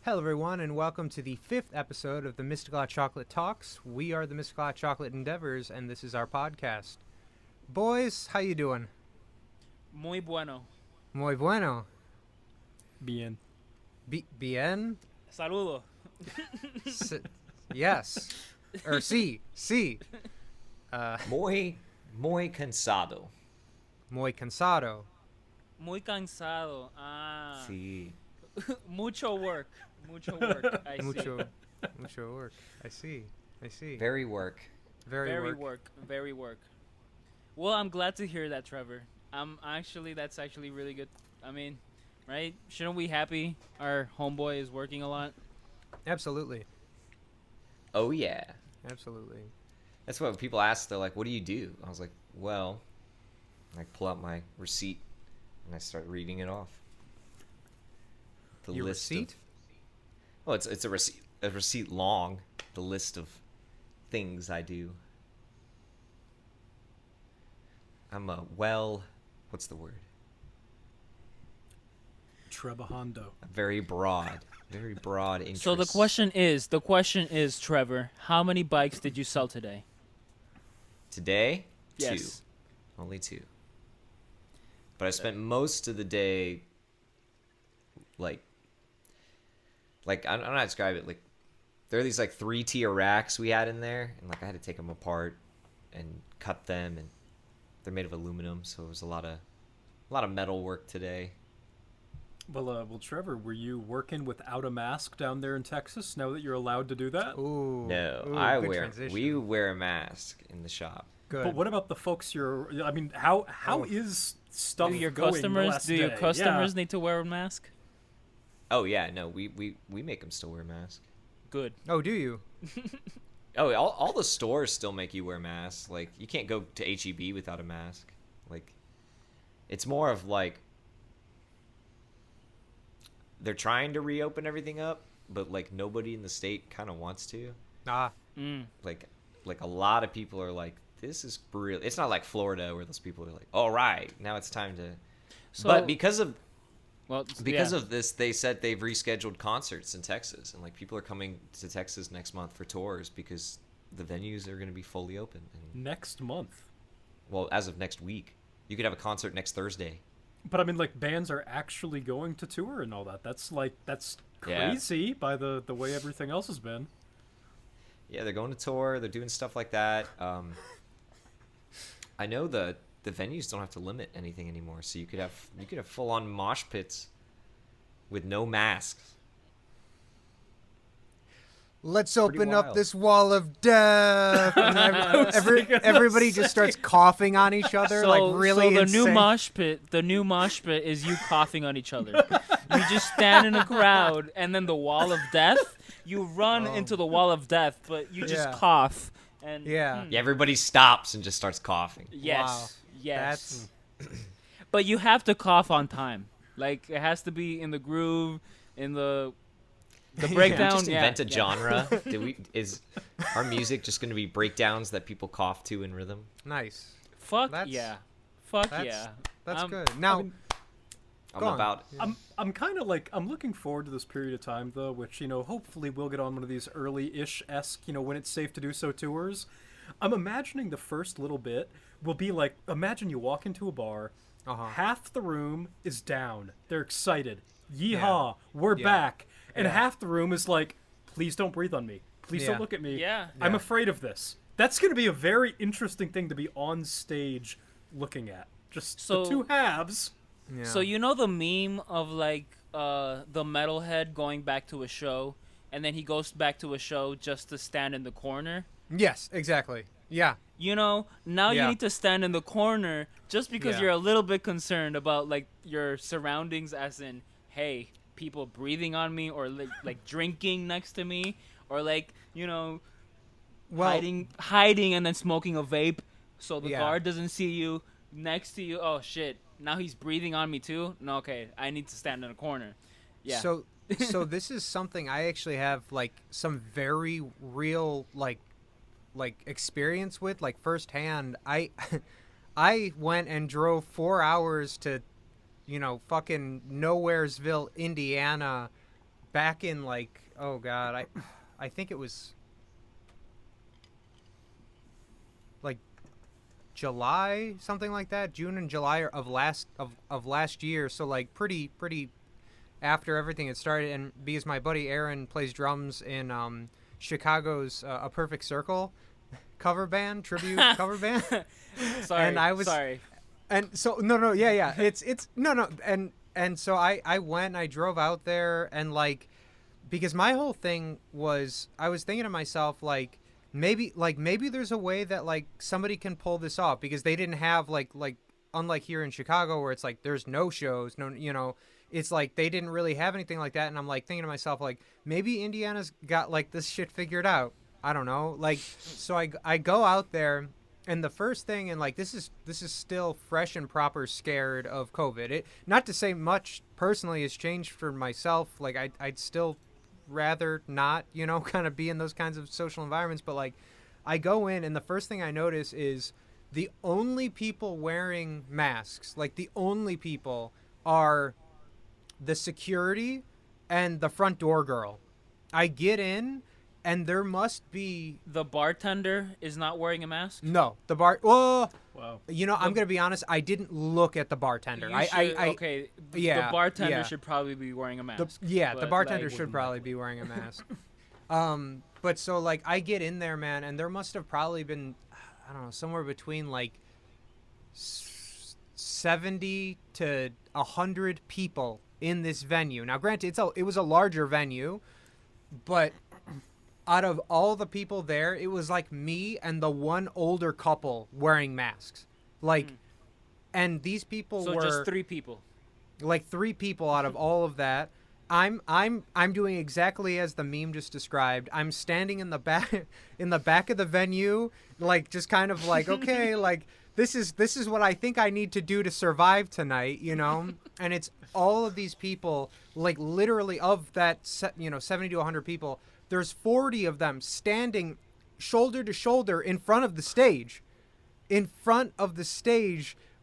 Hello, everyone, and welcome to the 5th episode of the Mystical Hot Chocolate Talks. We are the Mystical Hot Chocolate Endeavors, and this is our podcast. Boys, how you doing? Muy bueno. Muy bueno. Bien. Bien? Saludo. Yes. Or sí. Muy cansado. Muy cansado. Muy cansado. Ah. Sí. Mucho work. I see. Mucho work. I see. Very work. Very work. Very work. Well, I'm glad to hear that, Trevor. That's actually really good. I mean, right? Shouldn't we happy our homeboy is working a lot? Absolutely. Oh, yeah. Absolutely. That's what people ask. They're like, what do you do? I was like, well, I pull out my receipt and I start reading it off. Your receipt? Well, it's a receipt long. The list of things I do. I'm what's the word? Trebajando. Very broad interest. So the question is, Trevor, how many bikes did you sell today? Today? Yes. 2. Only 2. But I spent most of the day like I don't know how to describe it. Like, there are these like 3-tier racks we had in there, and like I had to take them apart and cut them, and they're made of aluminum, so it was a lot of metal work today. Well, Trevor, were you working without a mask down there in Texas? Now that you're allowed to do that? Ooh. No, good transition. we wear a mask in the shop. Good. But what about the folks how is stuff Do your going customers the last do your day? customers need to wear a mask? Oh yeah, no, we make them still wear a mask. Good. Oh, do you? Oh, all the stores still make you wear masks. Like, you can't go to H-E-B without a mask. Like, it's more of like they're trying to reopen everything up, but like nobody in the state kind of wants to. Like a lot of people are like, this is real. It's not like Florida where those people are like, all right, now it's time to. So, but because of yeah. this, they said they've rescheduled concerts in Texas, and like people are coming to Texas next month for tours because the venues are going to be fully open. And, Next month. well, as of next week, you could have a concert next Thursday. But I mean, like, bands are actually going to tour and all that. That's crazy by the way everything else has been. Yeah, they're going to tour. They're doing stuff like that. I know the venues don't have to limit anything anymore, so you could have full on mosh pits with no masks. Let's open up wild. this wall of death. And everybody just starts coughing on each other, like really So insane. the new mosh pit is you coughing on each other. You just stand in a crowd, and then the wall of death, you run into the wall of death, but you just cough. And Yeah. Yeah, everybody stops and just starts coughing. Yes. Wow. Yes. But you have to cough on time. Like, it has to be in the groove, in the breakdown. Just invent a yeah. genre. Is our music just going to be breakdowns that people cough to in rhythm? Nice. Fuck That's- yeah. Fuck that's- yeah. That's Um, good. Now, I'm Go on. about. I'm kind of like, I'm looking forward to this period of time, though, which, hopefully we'll get on one of these early-ish-esque, when it's safe to do so tours. I'm imagining the first little bit will be like, imagine you walk into a bar, half the room is down. They're excited. Yeehaw, we're back. And half the room is like, please don't breathe on me. Please don't look at me. Yeah. I'm afraid of this. That's going to be a very interesting thing to be on stage looking at. Just the two halves. yeah. So you know the meme of like the metalhead going back to a show, and then he goes back to a show just to stand in the corner? Yes, exactly. Yeah. Now you need to stand in the corner just because you're a little bit concerned about like your surroundings, as in, hey, people breathing on me, or like drinking next to me, or like hiding and then smoking a vape so the guard doesn't see you next to you. Oh shit, now he's breathing on me too. No, okay, I need to stand in a corner. Yeah. So this is something I actually have like some very real like experience with, like firsthand. I went and drove 4 hours to fucking Nowheresville, Indiana, back in like, oh god, I think it was like July, something like that, June and July of last year. So like pretty after everything had started, and because my buddy Aaron plays drums in Chicago's A Perfect Circle cover band, tribute cover band. Sorry, and I was sorry. And so no, yeah, it's no, and so I went and I drove out there, and like, because my whole thing was, I was thinking to myself like maybe there's a way that like somebody can pull this off, because they didn't have like unlike here in Chicago where it's like there's no shows, no, you know, it's like they didn't really have anything like that. And I'm like thinking to myself like maybe Indiana's got like this shit figured out. I don't know, like, so I go out there, and the first thing, and like this is still fresh and proper scared of COVID. It, not to say much personally has changed for myself. Like I'd still rather not, you know, kind of be in those kinds of social environments. But like I go in, and the first thing I notice is the only people wearing masks, like the only people, are the security and the front door girl. I get in, and there must be... The bartender is not wearing a mask? No. The bar... Well, Wow. you know, I'm going to be honest. I didn't look at the bartender. Okay. Yeah, The bartender yeah. should probably be wearing a mask. The bartender like, should probably be wearing a mask. But so, like, I get in there, man, and there must have probably been, I don't know, somewhere between, like, 70 to 100 people in this venue. Now, granted, it was a larger venue, but... out of all the people there, it was like me and the one older couple wearing masks. Like, and these people were... So just 3 people. Like 3 people out of all of that. I'm doing exactly as the meme just described. I'm standing in the back of the venue, like just kind of like, okay, like this is what I think I need to do to survive tonight, you know? And it's all of these people, like literally of that 70 to 100 people, there's 40 of them standing shoulder to shoulder in front of the stage.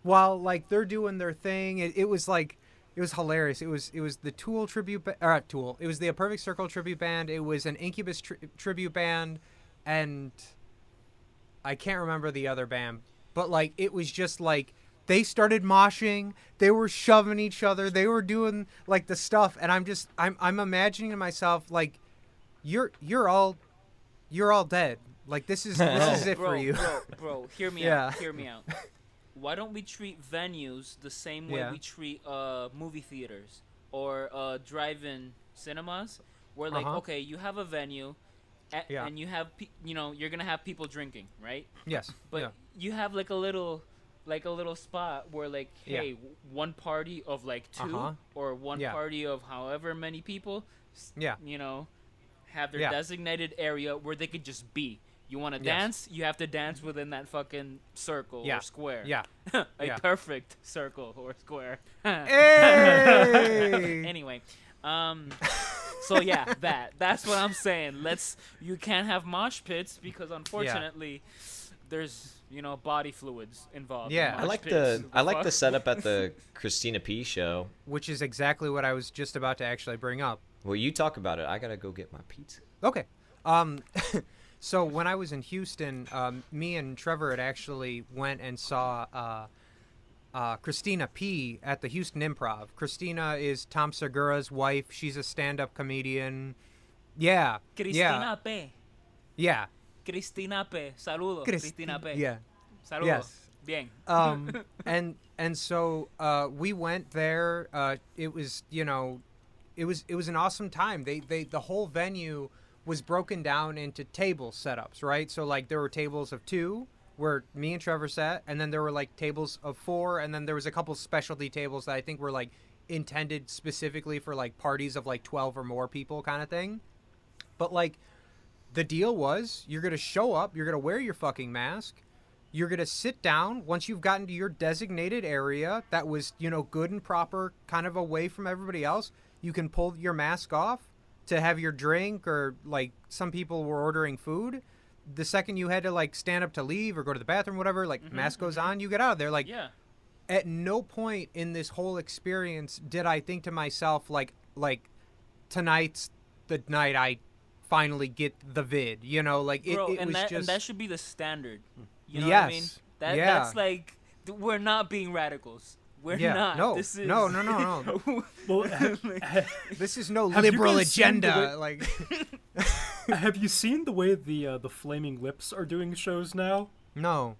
While like they're doing their thing. It was like, it was hilarious. It was the Tool tribute, Tool. It was the A Perfect Circle tribute band. It was an Incubus tribute band, and I can't remember the other band. But like, it was just like, they started moshing, they were shoving each other, they were doing like the stuff, and I'm imagining to myself like, you're all dead. Like this is it for you. Bro, hear me Yeah. out. Hear me out. Why don't we treat venues the same way we treat movie theaters or drive-in cinemas? Where like, okay, you have a venue, and you have you're gonna have people drinking, right? Yes. But you have like a little spot where like, hey, one party of like 2 or one party of however many people, have their designated area where they could just be. You want to dance? You have to dance within that fucking circle or square. Yeah. Perfect circle or square. Hey! Anyway, so yeah, that's what I'm saying. You can't have mosh pits because unfortunately there's body fluids involved. Yeah. in mosh I like pits. the setup at the Christina P show. Which is exactly what I was just about to actually bring up. Well, you talk about it. I gotta go get my pizza. Okay. So when I was in Houston, me and Trevor had actually went and saw Christina P at the Houston Improv. Christina is Tom Segura's wife. She's a stand-up comedian. Yeah. Cristina P. Yeah. Cristina P. Saludos. Cristina P. Yeah. Saludos. Yes. Bien. And so we went there. It was it was an awesome time. The whole venue was broken down into table setups, right? So like there were tables of 2 where me and Trevor sat, and then there were like tables of 4, and then there was a couple specialty tables that I think were like intended specifically for like parties of like 12 or more people kind of thing. But like the deal was, you're going to show up, you're going to wear your fucking mask, you're going to sit down once you've gotten to your designated area that was, good and proper, kind of away from everybody else. You can pull your mask off to have your drink, or like some people were ordering food. The second you had to like stand up to leave or go to the bathroom, whatever, like mask goes on, you get out of there. Like, at no point in this whole experience did I think to myself, like tonight's the night I finally get the vid. You know, like Bro, it was just. And that should be the standard. You know yes. what I mean? Yeah. That's like we're not being radicals. We're not. No. This is No. Well, This is no Have you liberal guys seen the agenda. way- Like, have you seen the way the Flaming Lips are doing shows now? no.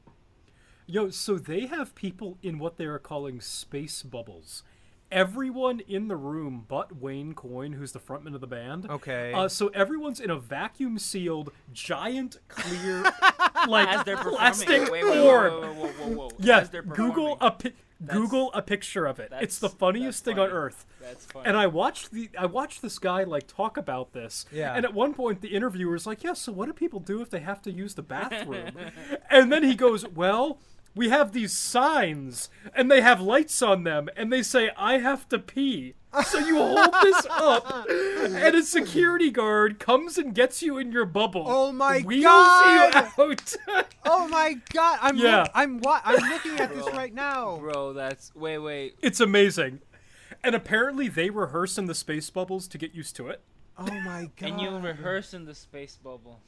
Yo, so they have people in what they are calling space bubbles. Everyone in the room but Wayne Coyne, who's the frontman of the band. Okay. So everyone's in a vacuum-sealed, giant, clear, like as they're performing. plastic Wait, orb. whoa. Yeah, As they're Google performing. Google a picture of it. It's the funniest that's thing on funny. earth. That's funny. And I watched this guy like talk about this. Yeah. And at one point the interviewer's like, "Yeah, so what do people do if they have to use the bathroom?" And then he goes, "Well, we have these signs and they have lights on them and they say I have to pee." So you hold this up and a security guard comes and gets you in your bubble. Oh my wheels God! you out. Oh my God! I'm looking at this Bro. right now. Bro, that's wait. It's amazing. And apparently they rehearse in the space bubbles to get used to it. Oh my God! And you rehearse in the space bubble.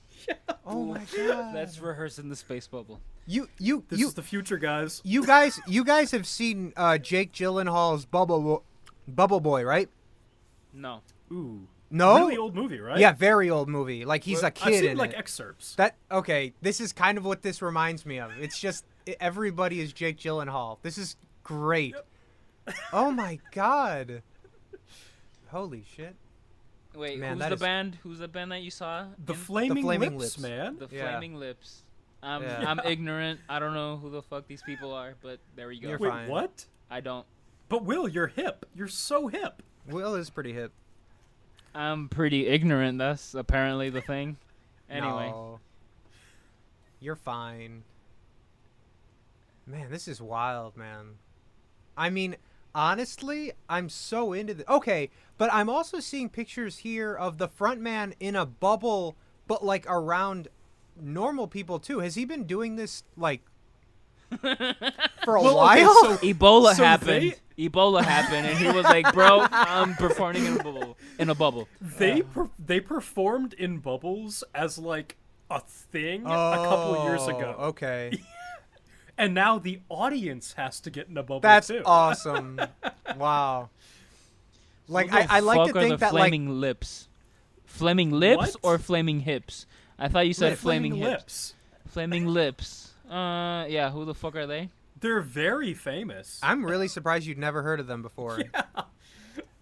Oh my God! Let's rehearse in the space bubble. You This is the future, guys. you guys have seen Jake Gyllenhaal's Bubble Boy, right? No. Ooh. No. Really old movie, right? Yeah, very old movie. Like he's a I've kid seen in like it. excerpts. That okay? This is kind of what this reminds me of. It's just everybody is Jake Gyllenhaal. This is great. Oh my God! Holy shit! Wait, Man, who's that the is- band? Who's the band that you saw? The in? Flaming Flaming Lips, Lips. man. The Yeah. Flaming Lips. Yeah. I'm ignorant. I don't know who the fuck these people are, but there we go. You're Wait, fine. what? I don't. But Will, you're hip. You're so hip. Will is pretty hip. I'm pretty ignorant. That's apparently the thing. Anyway. No. You're fine. Man, this is wild, man. I mean, honestly, I'm so into the. Okay, but I'm also seeing pictures here of the front man in a bubble, but like around normal people too. Has he been doing this like for a Well, while? okay, Ebola So happened. Ebola happened, and he was like, "Bro, I'm performing in a bubble." In a bubble. They performed in bubbles as like a thing a couple years ago. Okay. And now the audience has to get in a bubble That's too. awesome. Wow. Like Who the I like to fuck are think the that like flaming lips. Flaming lips What? or flaming hips? I thought you said Lips. flaming hips. Lips. Flaming lips. Yeah. Who the fuck are they? They're very famous. I'm really surprised you'd never heard of them before.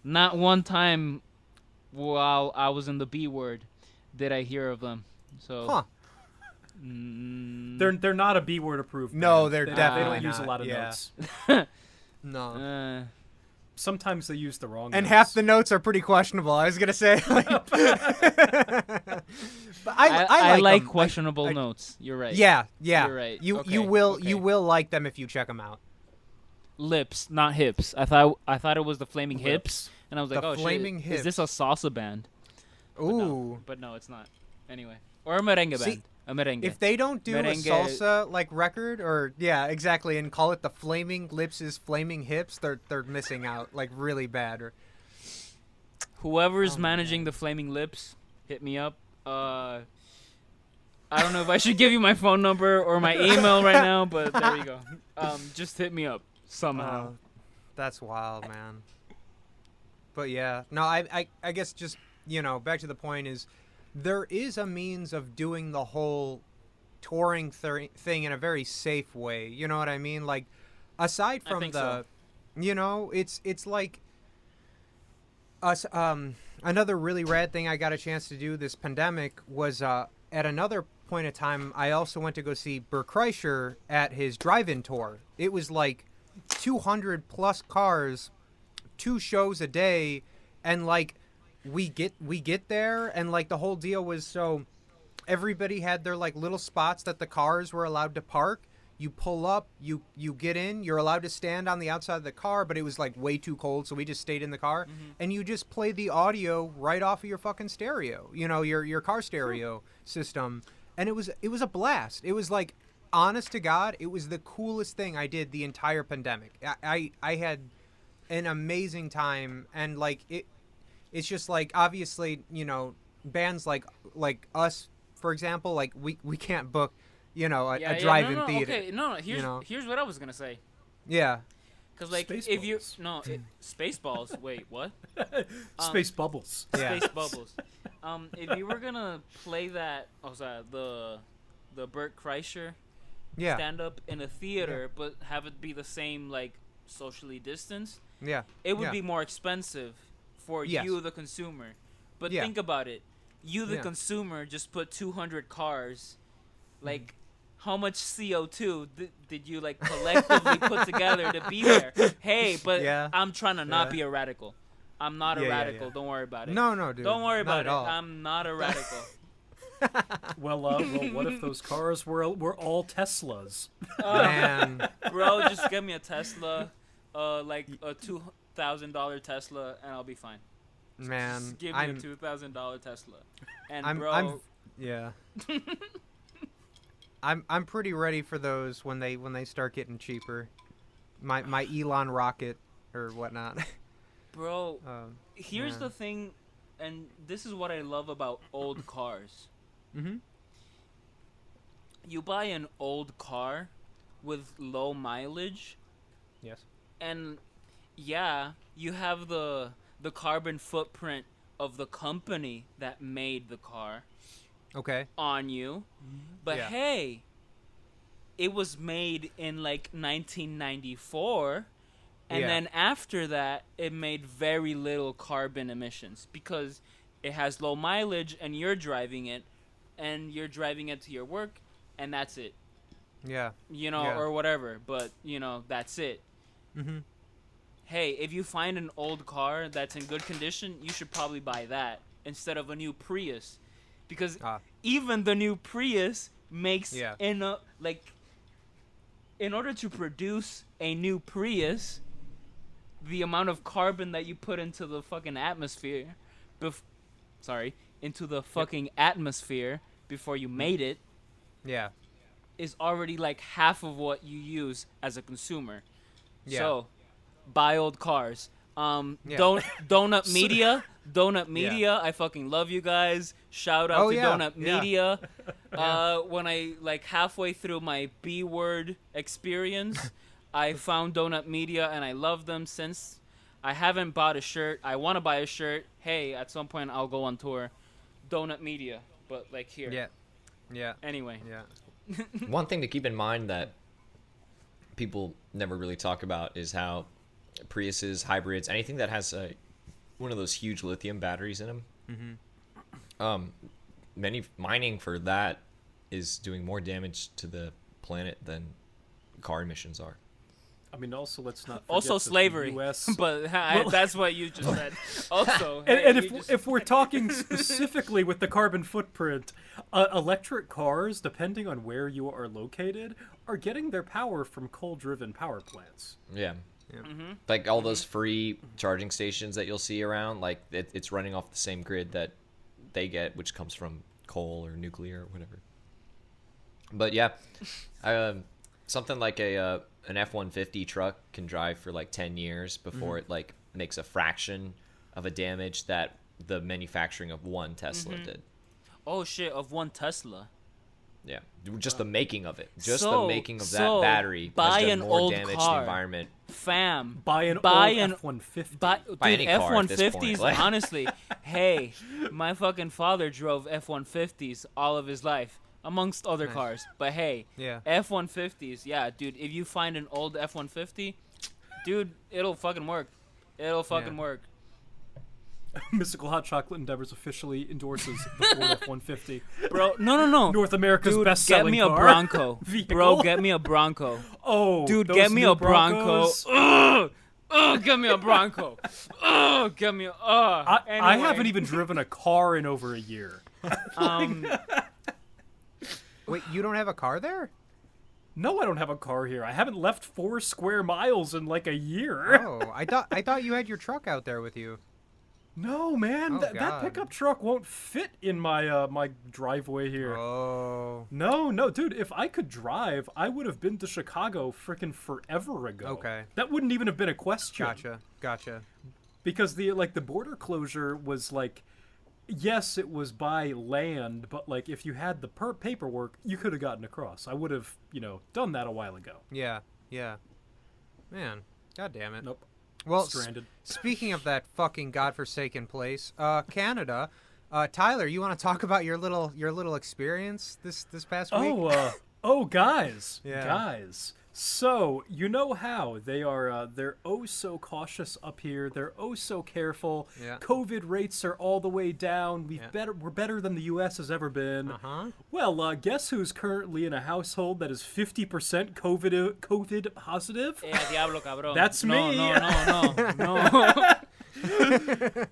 Not one time while I was in the B word did I hear of them. So. Huh. They're not a B word approved. No, band. they're They definitely don't use a not, lot of yeah. notes. No. Sometimes they use the wrong. And notes. half the notes are pretty questionable. I was gonna say, like, but I like them. questionable I- notes. You're right. Yeah. You're right. You Okay, you okay. will like them if you check them out. Lips, not hips. I thought it was the flaming hips, and I was like, The oh Flaming shit, is this a salsa band? Ooh. But no, it's not. Anyway, or a merengue See, band. A merengue. If they don't do Merengue- a salsa like record, or yeah, exactly, and call it the Flaming Lips' Flaming Hips, they're missing out like really bad. Or Whoever's Oh, managing the flaming lips, hit me up. I don't know if I should give you my phone number or my email right now, but there you go. Just hit me up somehow. That's wild, man. But yeah, no, I guess just back to the point is, there is a means of doing the whole touring thing in a very safe way. You know what I mean? Like, aside I from think the, so. it's like us. Another really rad thing I got a chance to do this pandemic was at another point of time. I also went to go see Bert Kreischer at his drive-in tour. It was like 200 plus cars, 2 shows a day, and like we get there, and like the whole deal was, so everybody had their like little spots that the cars were allowed to park. You pull up, you get in, you're allowed to stand on the outside of the car, but it was like way too cold, so we just stayed in the car, and you just play the audio right off of your fucking stereo, your car stereo system, and it was a blast. It was like, honest to God, it was the coolest thing I did the entire pandemic. I had an amazing time, and like it's just like obviously, bands like us, for example, like we can't book, a drive-in theater. Okay, here's what I was gonna say. Yeah. Because like if you Spaceballs. Wait, what? Space bubbles. Yeah. Space bubbles. If you were gonna play that, the Bert Kreischer Yeah. stand up in a theater, but have it be the same like socially distanced, Yeah. it would be more expensive for Yes. you, the consumer. But Yeah. think about it. You, the Yeah. consumer, just put 200 cars. Like, how much CO2 did you like collectively put together to be there? Hey, but Yeah. I'm trying to not be a radical. I'm not a Yeah, yeah, radical. yeah. Don't worry about it. No, dude. Don't worry Not about at it. all. I'm not a radical. Well, what if those cars were all Teslas? Man. Bro, just get me a Tesla, like a $2,000 Tesla, and I'll be fine. Man. Just give me a $2,000 Tesla, and I'm yeah. I'm pretty ready for those when they start getting cheaper. My Elon rocket or whatnot. bro, here's yeah. the thing, and this is what I love about old cars. Mm-hmm. You buy an old car with low mileage, Yes. and yeah, you have the carbon footprint of the company that made the car Okay. on you. But Yeah. hey, it was made in like 1994, and Yeah. then after that it made very little carbon emissions because it has low mileage and you're driving it to your work, and that's it. Yeah. Or whatever, but that's it. Mm-hmm. Hey, if you find an old car that's in good condition, you should probably buy that instead of a new Prius, because even the new Prius makes in order to produce a new Prius, the amount of carbon that you put into the fucking atmosphere, into the fucking atmosphere before you made it, Yeah. is already like half of what you use as a consumer. Yeah. So, buy old cars. Yeah. Donut Media. I fucking love you guys. Shout out to Donut Media. When I like halfway through my B word experience, I found Donut Media and I love them since. I haven't bought a shirt. I want to buy a shirt. Hey, at some point I'll go on tour. Donut Media, but like here. Yeah. Yeah. Anyway. Yeah. One thing to keep in mind that people never really talk about is how Priuses, hybrids, anything that has one of those huge lithium batteries in them, mining for that is doing more damage to the planet than car emissions are. I mean, also let's not forget Also that slavery, the US but that's what you just said. Also, and if we're talking specifically with the carbon footprint, electric cars, depending on where you are located, are getting their power from coal-driven power plants. Yeah. Mm-hmm. Like all those free charging stations that you'll see around, like it's running off the same grid that they get, which comes from coal or nuclear or whatever. But yeah, something like an F-150 truck can drive for like 10 years before it like makes a fraction of a damage that the manufacturing of one Tesla did. Oh shit, of one Tesla. Yeah, just the making of it. Just So- the making of so that battery buy has done an more old damage to car. the environment. Fam, Buy an F-150. Buy dude, any car at this point, F-150s, like- honestly, hey, my fucking father drove F-150s all of his life, amongst other Nice. cars. But hey, Yeah. F-150s, yeah, dude, if you find an old F-150, dude, it'll fucking work. It'll fucking work. Mystical Hot Chocolate Endeavors officially endorses the Ford F-150. Bro, no. North America's Dude, best-selling get me a car. Bronco. Vehicle. Bro, get me a Bronco. Oh, Dude, those get me new a Bronco. Broncos. Get me a Bronco. Get me a. I Anyway. haven't even driven a car in over a year. Wait, you don't have a car there? No, I don't have a car here. I haven't left 4 square miles in like a year. Oh, I thought you had your truck out there with you. No, man, Oh, that God. pickup truck won't fit in my my driveway here. Oh. No, dude. If I could drive, I would have been to Chicago freaking forever ago. Okay. That wouldn't even have been a question. Gotcha. because the border closure was like, yes, it was by land, but like if you had the paperwork, you could have gotten across. I would have, done that a while ago. Yeah. Man, god damn it. Nope. Well, Stranded. Speaking of that fucking godforsaken place, Canada. Tyler, you want to talk about your little experience this past week? Guys. Yeah. Guys. So, you know how they're oh so cautious up here. They're oh so careful. Yeah. COVID rates are all the way down. We're better than the US has ever been. Uh-huh. Well, guess who's currently in a household that is 50% COVID positive? Diablo, cabrón. That's me. No.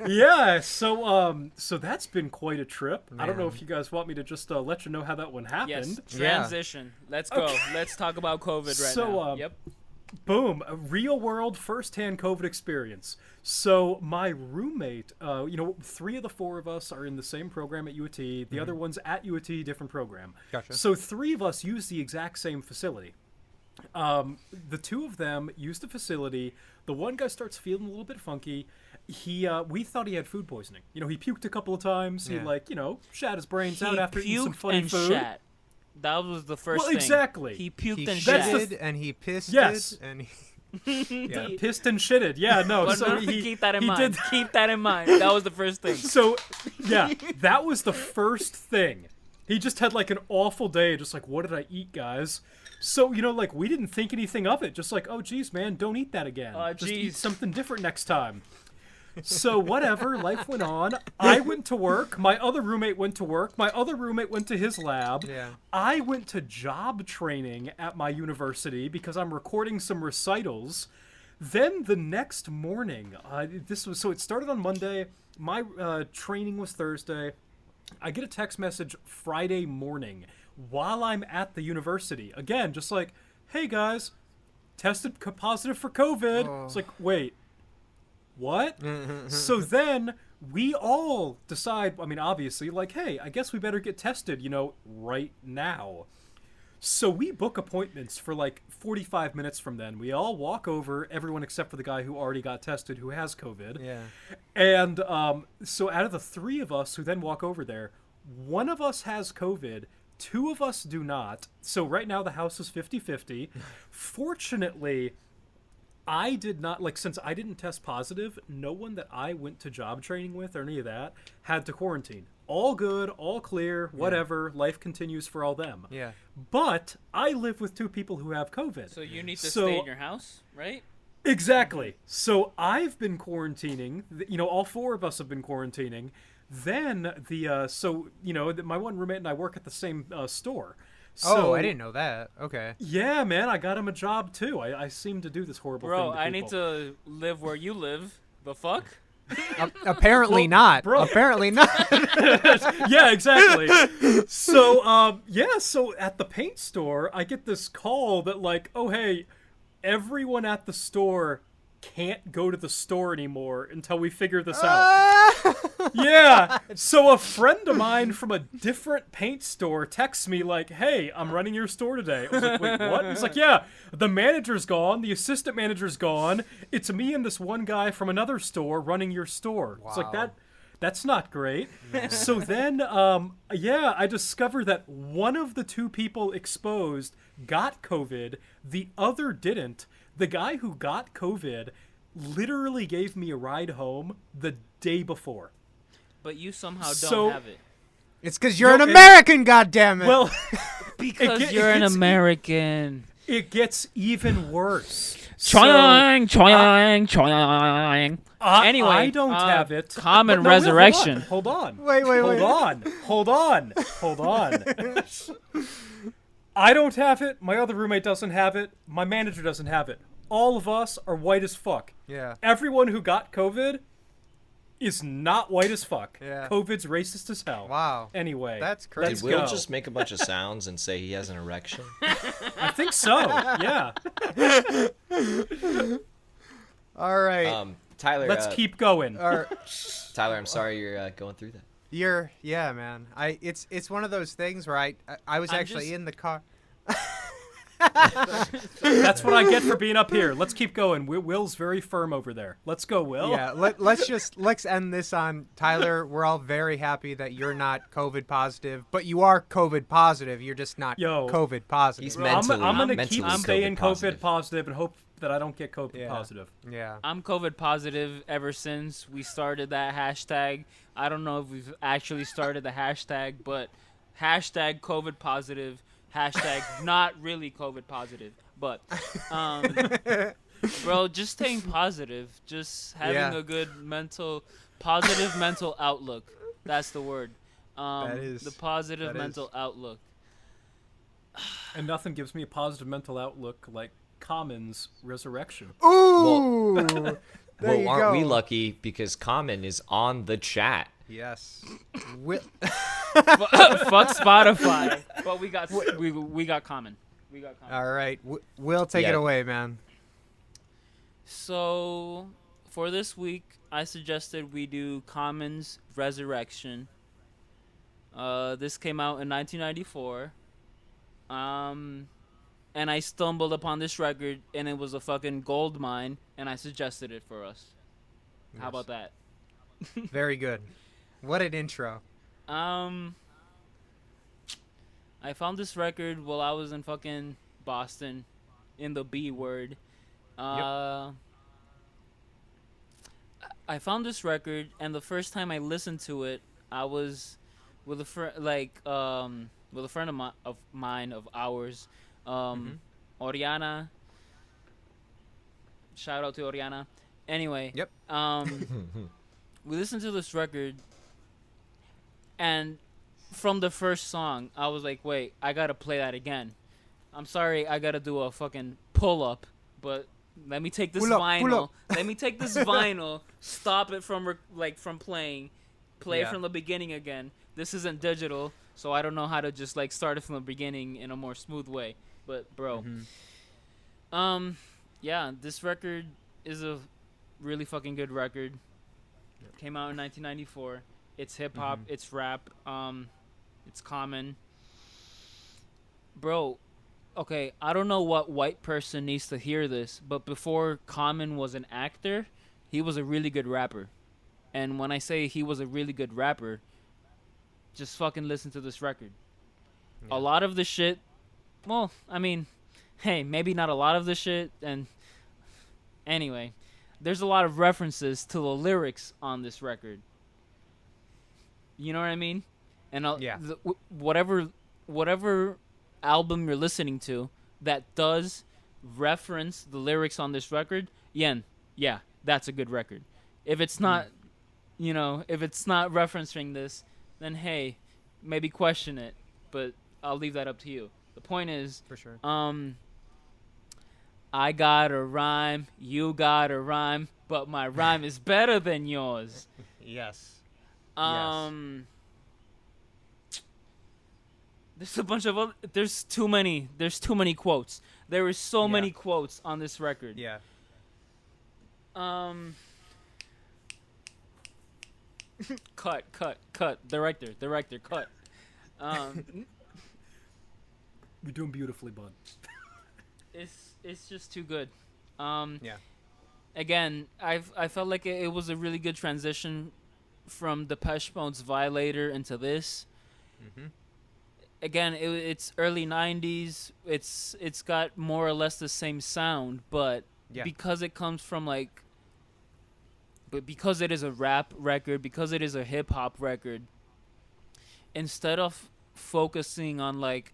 Yeah, so that's been quite a trip. Man. I don't know if you guys want me to just let you know how that one happened. Yes, Yeah. transition. Let's go. Okay. Let's talk about COVID right So, now. Yep. Boom, a real world first-hand COVID experience. So my roommate, 3 of the 4 of us are in the same program at UT. The other one's at UT, different program. Gotcha. So 3 of us use the exact same facility. The 2 of them use the facility. The one guy starts feeling a little bit funky. We thought he had food poisoning. He puked a couple of times. Yeah. He shat his brains out after eating some puked funny and food. shat. That was the first thing. Exactly. He puked He and That's shat. the shitted and he pissed Yes. it and he... Yeah. Pissed and shitted. Yeah, no. But so no, he keep that in he mind. did- Keep that in mind. That was the first thing. So, yeah, that was the first thing. He just had like an awful day, just like, what did I eat, guys? So, we didn't think anything of it. Just like, oh, geez, man, don't eat that again. Just eat geez. something different next time. So, whatever, life went on. I went to work. My other roommate went to work. My other roommate went to his lab. Yeah. I went to job training at my university because I'm recording some recitals. Then the next morning, it started on Monday. My training was Thursday. I get a text message Friday morning while I'm at the university. Again, just like, hey guys, tested positive for COVID. Oh. It's like, wait, what? So then we all decide, obviously, like, hey, I guess we better get tested, right now. So we book appointments for like 45 minutes from then. We all walk over, everyone except for the guy who already got tested who has COVID. Yeah. And so out of the 3 of us who then walk over there, 1 of us has COVID, 2 of us do not. So right now the house is 50-50. Fortunately, I did not, since I didn't test positive, no one that I went to job training with or any of that had to quarantine. All good, all clear, whatever. Life continues for all them. Yeah. But I live with 2 people who have COVID. So you need to stay in your house, right? Exactly. So I've been quarantining. All 4 of us have been quarantining. Then my one roommate and I work at the same store. So, I didn't know that. Okay. Yeah, man, I got him a job too. I seem to do this horrible thing. Bro, to I need people. to live where you live. The fuck? Apparently not. bro. Apparently not. Yeah, exactly. So, so at the paint store, I get this call that like, oh, hey, everyone at the store can't go to the store anymore until we figure this out. Yeah. So a friend of mine from a different paint store texts me like, hey, I'm running your store today. I was like, wait, what? He's like, yeah, the manager's gone. The assistant manager's gone. It's me and this one guy from another store running your store. It's like Wow. That's not great. So then, I discovered that one of the 2 people exposed got COVID. The other didn't. The guy who got COVID literally gave me a ride home the day before. But you somehow So- don't have it. It's because you're No, an American, goddammit. Well, Because it you're an gets- American. it gets even worse. Trying. Anyway, I don't have it. Common But no, resurrection. Hold on. Wait. Hold on. I don't have it. My other roommate doesn't have it. My manager doesn't have it. All of us are white as fuck. Yeah. Everyone who got COVID is not white as fuck. Yeah. COVID's racist as hell. Wow. Anyway. That's Did crazy. Let's Will go. just make a bunch of sounds and say he has an erection? I think so. Yeah. All right. Tyler. Let's keep going. Tyler, I'm sorry you're going through that. Yeah, man. It's one of those things where I was I'm actually just- in the car. That's what I get for being up here. Let's keep going. Will's very firm over there. Let's go, Will. Yeah, let's end this on Tyler. We're all very happy that you're not COVID positive, but you are COVID positive. You're just not COVID positive. He's I'm going to mentally keep staying COVID positive and hope that I don't get COVID positive. Yeah. I'm COVID positive ever since we started that hashtag. I don't know if we've actually started the hashtag, but hashtag COVID positive, hashtag not really COVID positive. But, bro, just staying positive, just having a good positive mental outlook. That's the word. The positive mental outlook. And nothing gives me a positive mental outlook like Common's resurrection. Ooh! Well, aren't we lucky because Common is on the chat? Yes. Fuck Spotify. But we got Common. We got Common. All right. We'll take it away, man. So, for this week, I suggested we do Common's Resurrection. This came out in 1994. And I stumbled upon this record, and it was a fucking gold mine, and I suggested it for us. How about that? Very good. What an intro. I found this record while I was in fucking Boston, in the B word. I found this record, and the first time I listened to it, I was with a friend, with a friend of mine, of ours. Oriana. Shout out to Oriana. Anyway. Yep. We listened to this record, and from the first song, I was like, wait, I gotta play that again. I'm sorry, I gotta do a fucking pull-up, but let me take this vinyl. Let me take this vinyl, stop it from playing, play it from the beginning again. This isn't digital, so I don't know how to just start it from the beginning in a more smooth way. But bro, this record is a really fucking good record. Came out in 1994. It's hip hop. It's rap. It's Common. Bro, okay, I don't know what white person needs to hear this, but before Common was an actor, he was a really good rapper. And when I say he was a really good rapper, just fucking listen to this record. Yeah. A lot of the shit, well, I mean, hey, maybe not a lot of the shit, and anyway, there's a lot of references to the lyrics on this record. You know what I mean? And whatever album you're listening to that does reference the lyrics on this record, that's a good record. If it's not, if it's not referencing this, then hey, maybe question it. But I'll leave that up to you. The point is, for sure. I got a rhyme, you got a rhyme, but my rhyme is better than yours. Yes. There's a bunch of there's too many quotes. There is so many quotes on this record. Yeah. Cut. Director, cut. You're doing beautifully, bud. It's just too good. Again, I felt like it was a really good transition from Depeche Mode's Violator into this. Again, it's early 90s. It's got more or less the same sound, but because it comes from because it is a rap record, because it is a hip hop record, instead of focusing on the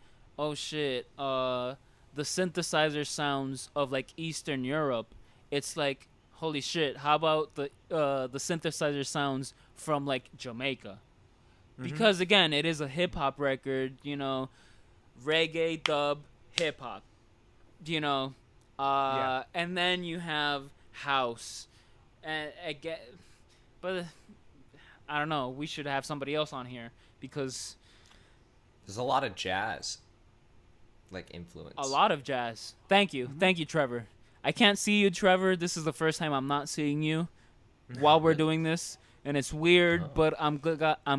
synthesizer sounds of Eastern Europe, it's holy shit, how about the synthesizer sounds from Jamaica? Because again, it is a hip hop record, reggae, dub, hip hop, and then you have house, and again, but I don't know. We should have somebody else on here because there's a lot of jazz, influence. A lot of jazz. Thank you, Trevor. I can't see you, Trevor. This is the first time I'm not seeing you while we're doing this. And it's weird, but I'm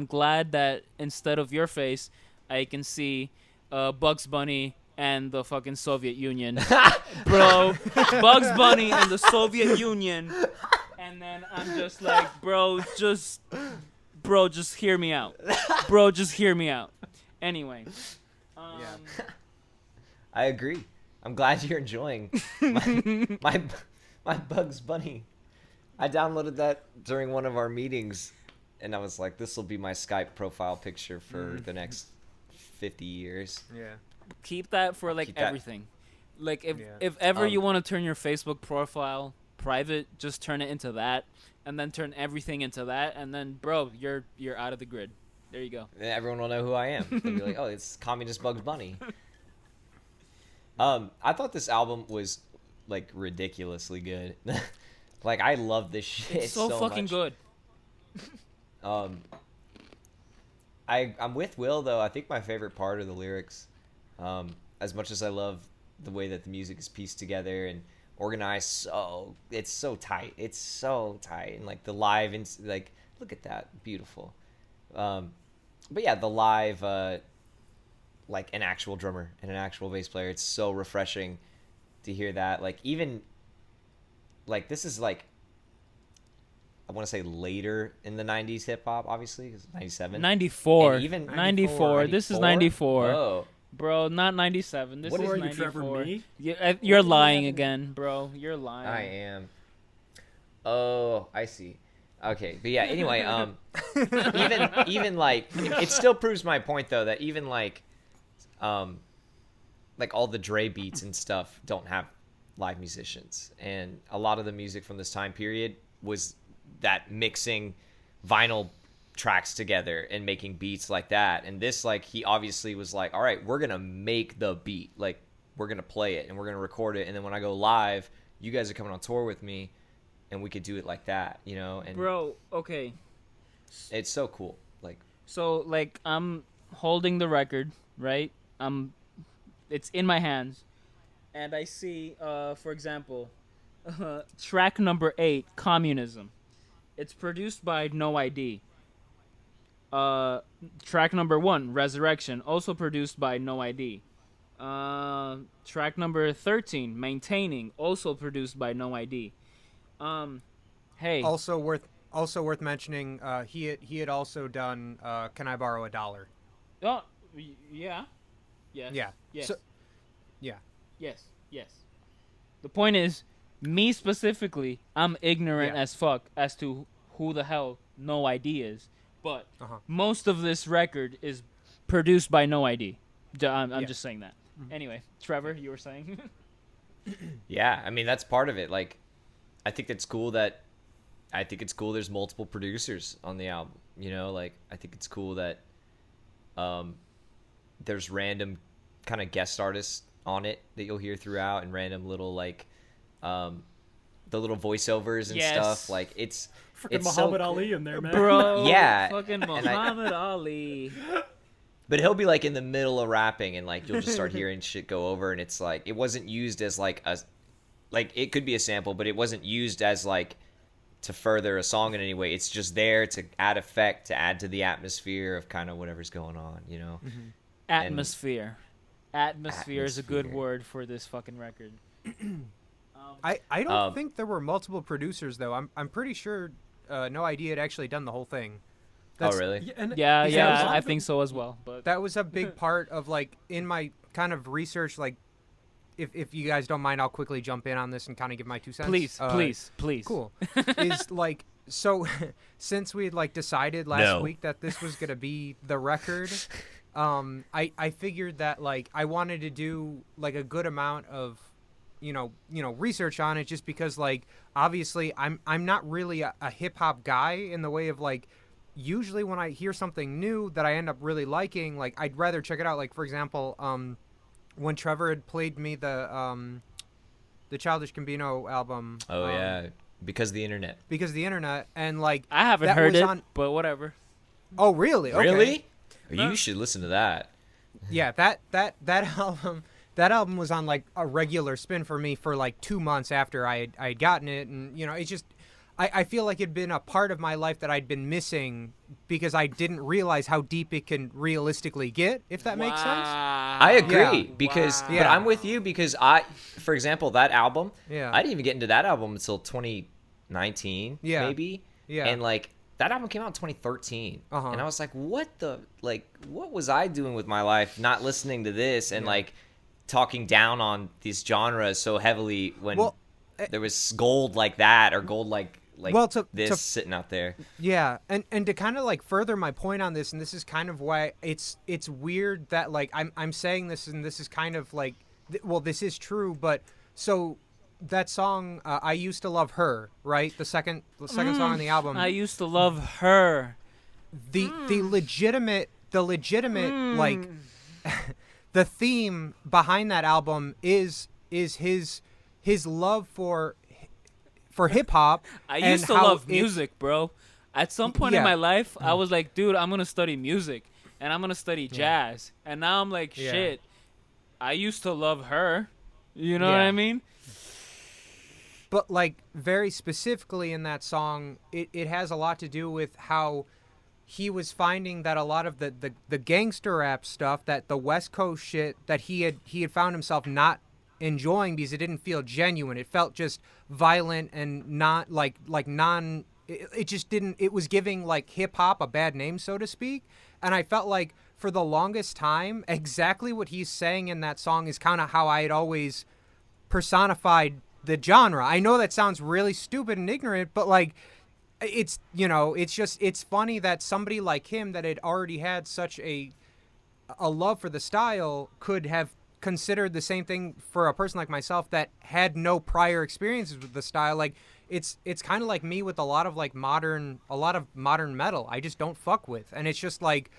glad that instead of your face, I can see Bugs Bunny and the fucking Soviet Union. Bro, Bugs Bunny and the Soviet Union. And then I'm just like, bro, just hear me out. Bro, just hear me out. Anyway. I agree. I'm glad you're enjoying my Bugs Bunny. I downloaded that during one of our meetings, and I was like, this will be my Skype profile picture for the next 50 years. Yeah. Keep that for like everything. Like if ever you want to turn your Facebook profile private, just turn it into that, and then turn everything into that, and then bro, you're out of the grid. There you go. And everyone will know who I am. They'll be like, oh, it's Communist Bugs Bunny. I thought this album was like ridiculously good. Like I love this shit. It's so fucking much. good. I'm with Will though. I think my favorite part are the lyrics. As much as I love the way that the music is pieced together and organized, it's so tight. It's so tight, and like the live and like look at that, beautiful. But yeah, the live, like an actual drummer and an actual bass player. It's so refreshing to hear that. Like even like this is like I want to say later in the 90s hip hop, obviously, because 97. 94. And even 94. This is 94. Oh. Bro, not 97. This What is are you, 94. Trevor, me? You're lying again, bro. You're lying. I am. Oh, I see. Okay, but yeah. Anyway, even like it still proves my point though that even like all the Dre beats and stuff don't have live musicians, and a lot of the music from this time period was that mixing vinyl tracks together and making beats like that. And this, like, he obviously was like, all right, we're gonna make the beat, like we're gonna play it and we're gonna record it, and then when I go live, you guys are coming on tour with me and we could do it like that, you know. And bro, okay, it's so cool. Like, so like I'm holding the record, right? It's in my hands, and I see for example track number 8, Communism. It's produced by No ID. Track number 1, Resurrection, also produced by No ID. Track number 13, Maintaining, also produced by No ID. Hey. Also worth mentioning, he had also done Can I Borrow a Dollar? Oh, yeah. Yes. Yeah. Yes. So, yeah. Yes. The point is, me specifically, I'm ignorant as fuck as to who the hell No ID is. But most of this record is produced by No ID. I'm just saying that. Anyway, Trevor, you were saying? yeah, I mean, that's part of it. Like, I think it's cool there's multiple producers on the album, you know? Like, I think it's cool that there's random kind of guest artists on it that you'll hear throughout, and random little, like, the little voiceovers and stuff. Like, it's Muhammad so Ali in there, man. Bro, yeah, fucking Muhammad Ali. But he'll be like in the middle of rapping, and like you'll just start hearing shit go over, and it's like it wasn't used as like it could be a sample, but it wasn't used as like to further a song in any way. It's just there to add effect, to add to the atmosphere of kind of whatever's going on, you know. Atmosphere is a good word for this fucking record. I don't think there were multiple producers though. I'm pretty sure No ID had actually done the whole thing. Oh really? Yeah, I think so as well. But that was a big part of like in my kind of research. Like, if you guys don't mind, I'll quickly jump in on this and kind of give my 2 cents. Please. Cool. Is like, so since we had like decided last week that this was gonna be the record, I figured that like I wanted to do like a good amount of you know research on it, just because like obviously I'm not really a hip hop guy in the way of like usually when I hear something new that I end up really liking, like I'd rather check it out. Like for example, when Trevor had played me the Childish Gambino album. Oh yeah, because of the internet. And like I haven't heard it, but whatever. Oh really? Okay. Really? You should listen to that. Yeah, that album. That album was on like a regular spin for me for like 2 months after I had gotten it, and you know it's just I feel like it'd been a part of my life that I'd been missing because I didn't realize how deep it can realistically get, if that makes sense. I agree because, Wow. but Yeah. I'm with you because for example, that album, Yeah. I didn't even get into that album until 2019, Yeah. maybe. Yeah. And like that album came out in 2013, Uh-huh. and I was like, what was I doing with my life, not listening to this and like talking down on these genres so heavily when Well, there was gold like that or gold like Well, to- this to- sitting out there. Yeah, and to kind of like further my point on this, and this is kind of why it's weird that like I'm saying this, and this is kind of like well, this is true, but so that song I used to love her, right? The second song on the album. I used to love her. The legitimate like the theme behind that album is his love for hip hop. I used to love music, bro. At some point in Yeah. my life, I was like, dude, I'm gonna study music and I'm gonna study jazz. And now I'm like, Yeah. shit. I used to love her. You know what Yeah. I mean? But like very specifically in that song, it has a lot to do with how he was finding that a lot of the gangster rap stuff, that the West Coast shit that he had found himself not enjoying because it didn't feel genuine. It felt just violent and not like non. It just didn't. It was giving like hip hop a bad name, so to speak. And I felt like for the longest time, exactly what he's saying in that song is kind of how I had always personified the genre. I know that sounds really stupid and ignorant, but like it's, you know, it's just, it's funny that somebody like him that had already had such a love for the style could have considered the same thing for a person like myself that had no prior experiences with the style. Like it's kind of like me with a lot of modern metal I just don't fuck with. And it's just like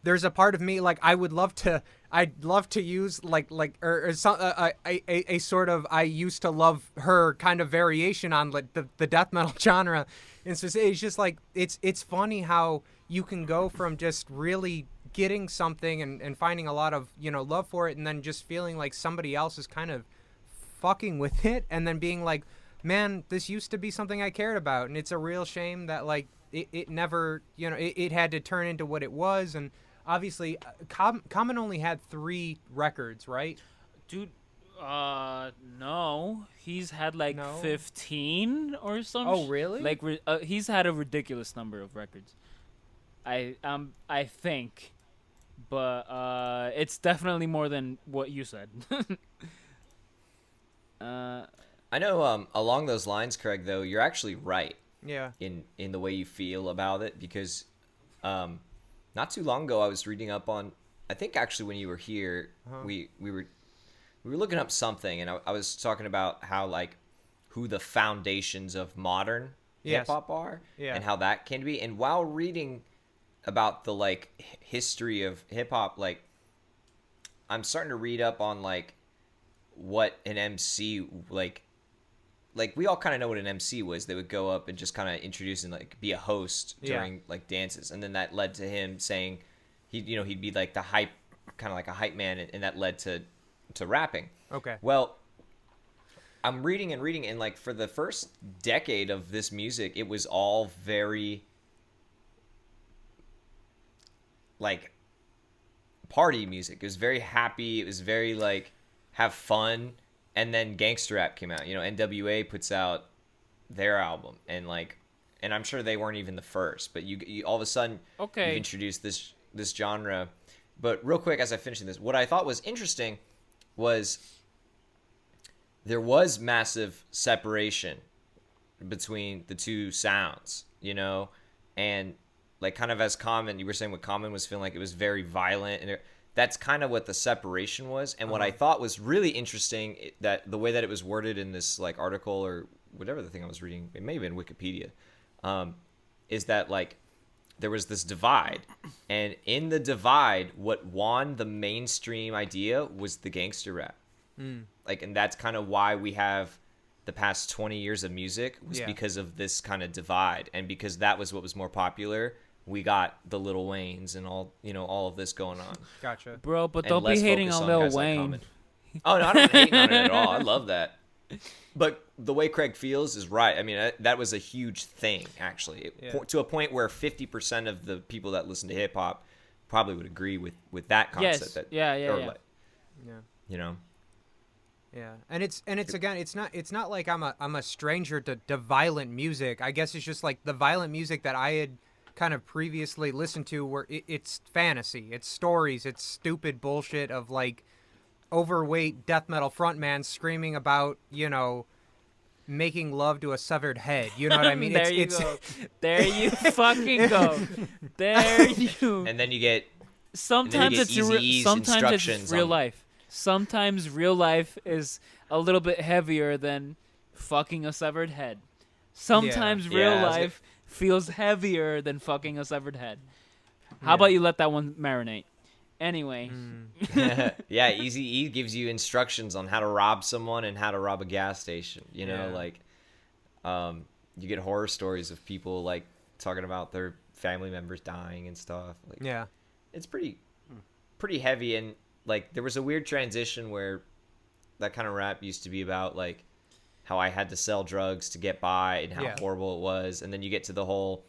there's a part of me like I'd love to use or some a sort of I used to love her kind of variation on like the death metal genre. And so it's just like it's funny how you can go from just really getting something and finding a lot of, you know, love for it, and then just feeling like somebody else is kind of fucking with it, and then being like, man, this used to be something I cared about. And it's a real shame that like it never, you know, it had to turn into what it was. And obviously Common only had 3 records, right? Dude, no. He's had like No? 15 or something. Oh, really? Like he's had a ridiculous number of records. I think, but it's definitely more than what you said. I know along those lines, Craig, though, you're actually right Yeah. in the way you feel about it, because not too long ago I was reading up on, I think actually when you were here, we were looking up something, and I was talking about how like who the foundations of modern Yes. hip hop are, Yeah. and how that came to be. And while reading about the like history of hip hop, like I'm starting to read up on like what an MC like we all kind of know what an MC was. They would go up and just kind of introduce and like be a host during like dances, and then that led to him saying he'd be like the hype, kind of like a hype man, and that led to rapping. Okay. Well, I'm reading, and like for the first decade of this music, it was all very like party music. It was very happy. It was very like have fun. And then gangster rap came out. You know, NWA puts out their album, and I'm sure they weren't even the first, but you all of a sudden you've introduced this genre. But real quick, as I finish this, what I thought was interesting was there was massive separation between the two sounds, you know, and like kind of as Common, you were saying what Common was feeling like, it was very violent, and that's kind of what the separation was. And what I thought was really interesting, that the way that it was worded in this like article or whatever the thing I was reading, it may have been Wikipedia, is that like there was this divide, and in the divide, what won the mainstream idea was the gangster rap. Like, and that's kind of why we have the past 20 years of music, was because of this kind of divide, and because that was what was more popular. We got the Lil Waynes and all, you know, all of this going on. Gotcha. Bro, but And don't be less hating focus on guys Lil like Wayne. Common. Oh no, I don't hate on it at all. I love that. But the way Craig feels is right. I mean, that was a huge thing, actually, to a point where 50% of the people that listen to hip hop probably would agree with that concept. Yes. That, Yeah. Yeah. You know. Yeah, and it's again, it's not like I'm a stranger to violent music. I guess it's just like the violent music that I had kind of previously listened to, where it's fantasy, it's stories, it's stupid bullshit of like overweight death metal frontman screaming about, you know, making love to a severed head. You know what I mean? There you go. There you fucking go. There you. And then you get Sometimes it's real life. Sometimes real life is a little bit heavier than fucking a severed head. Sometimes real life feels heavier than fucking a severed head. How about you let that one marinate? Anyway. Yeah, Easy-E gives you instructions on how to rob someone and how to rob a gas station. You know, like, you get horror stories of people, like, talking about their family members dying and stuff. Like, Yeah. It's pretty heavy, and, like, there was a weird transition where that kind of rap used to be about, like, how I had to sell drugs to get by and how horrible it was. And then you get to the whole,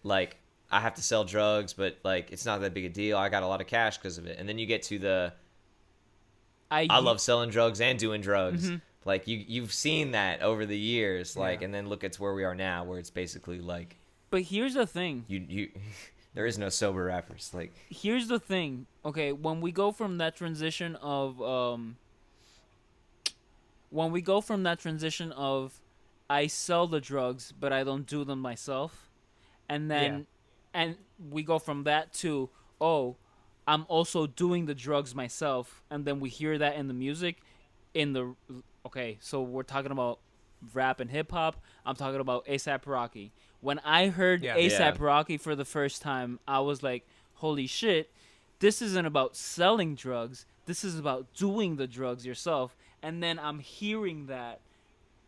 like, I have to sell drugs, but, like, it's not that big a deal. I got a lot of cash because of it. And then you get to the I love selling drugs and doing drugs. Mm-hmm. Like, you've seen that over the years. Like, and then look at where we are now, where it's basically, like... But here's the thing. You there is no sober rappers. Like, here's the thing. Okay, when we go from that transition of... I sell the drugs, but I don't do them myself. And then... And we go from that to, I'm also doing the drugs myself. And then we hear that in the music. Okay, so we're talking about rap and hip-hop. I'm talking about A$AP Rocky. When I heard A$AP Rocky for the first time, I was like, holy shit, this isn't about selling drugs. This is about doing the drugs yourself. And then I'm hearing that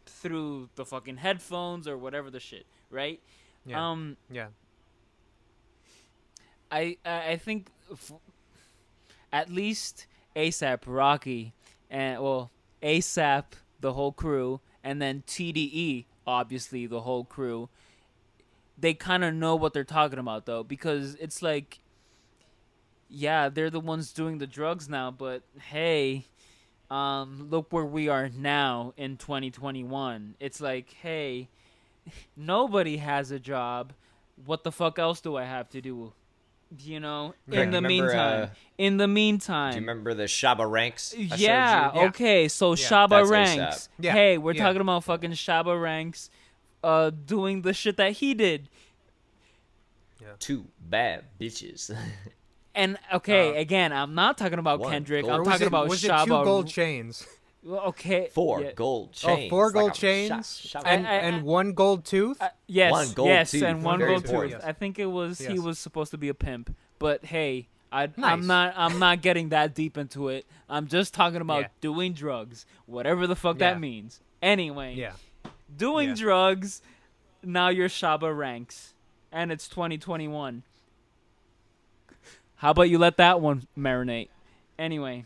through the fucking headphones or whatever the shit, right? Yeah. I think at least A$AP Rocky and A$AP the whole crew, and then TDE obviously the whole crew, they kind of know what they're talking about though, because it's like, yeah, they're the ones doing the drugs now, but hey, look where we are now in 2021. It's like, hey, nobody has a job. What the fuck else do I have to do? You know, in the meantime. Do you remember the Shabba Ranks? Okay, so Shabba Ranks. Yeah. Hey, we're talking about fucking Shabba Ranks doing the shit that he did. Yeah. Two bad bitches. And, again, I'm not talking about Kendrick. I'm talking about Shabba. 2 gold chains? Okay. 4 gold chains. 4 gold chains and 1 gold tooth? Yes, 1 gold tooth. And 1 gold important. tooth. I think it was he was supposed to be a pimp, but hey, I'm not getting that deep into it. I'm just talking about doing drugs, whatever the fuck that means. Anyway, doing drugs. Now you're Shabba Ranks, and it's 2021. How about you let that one marinate? Anyway.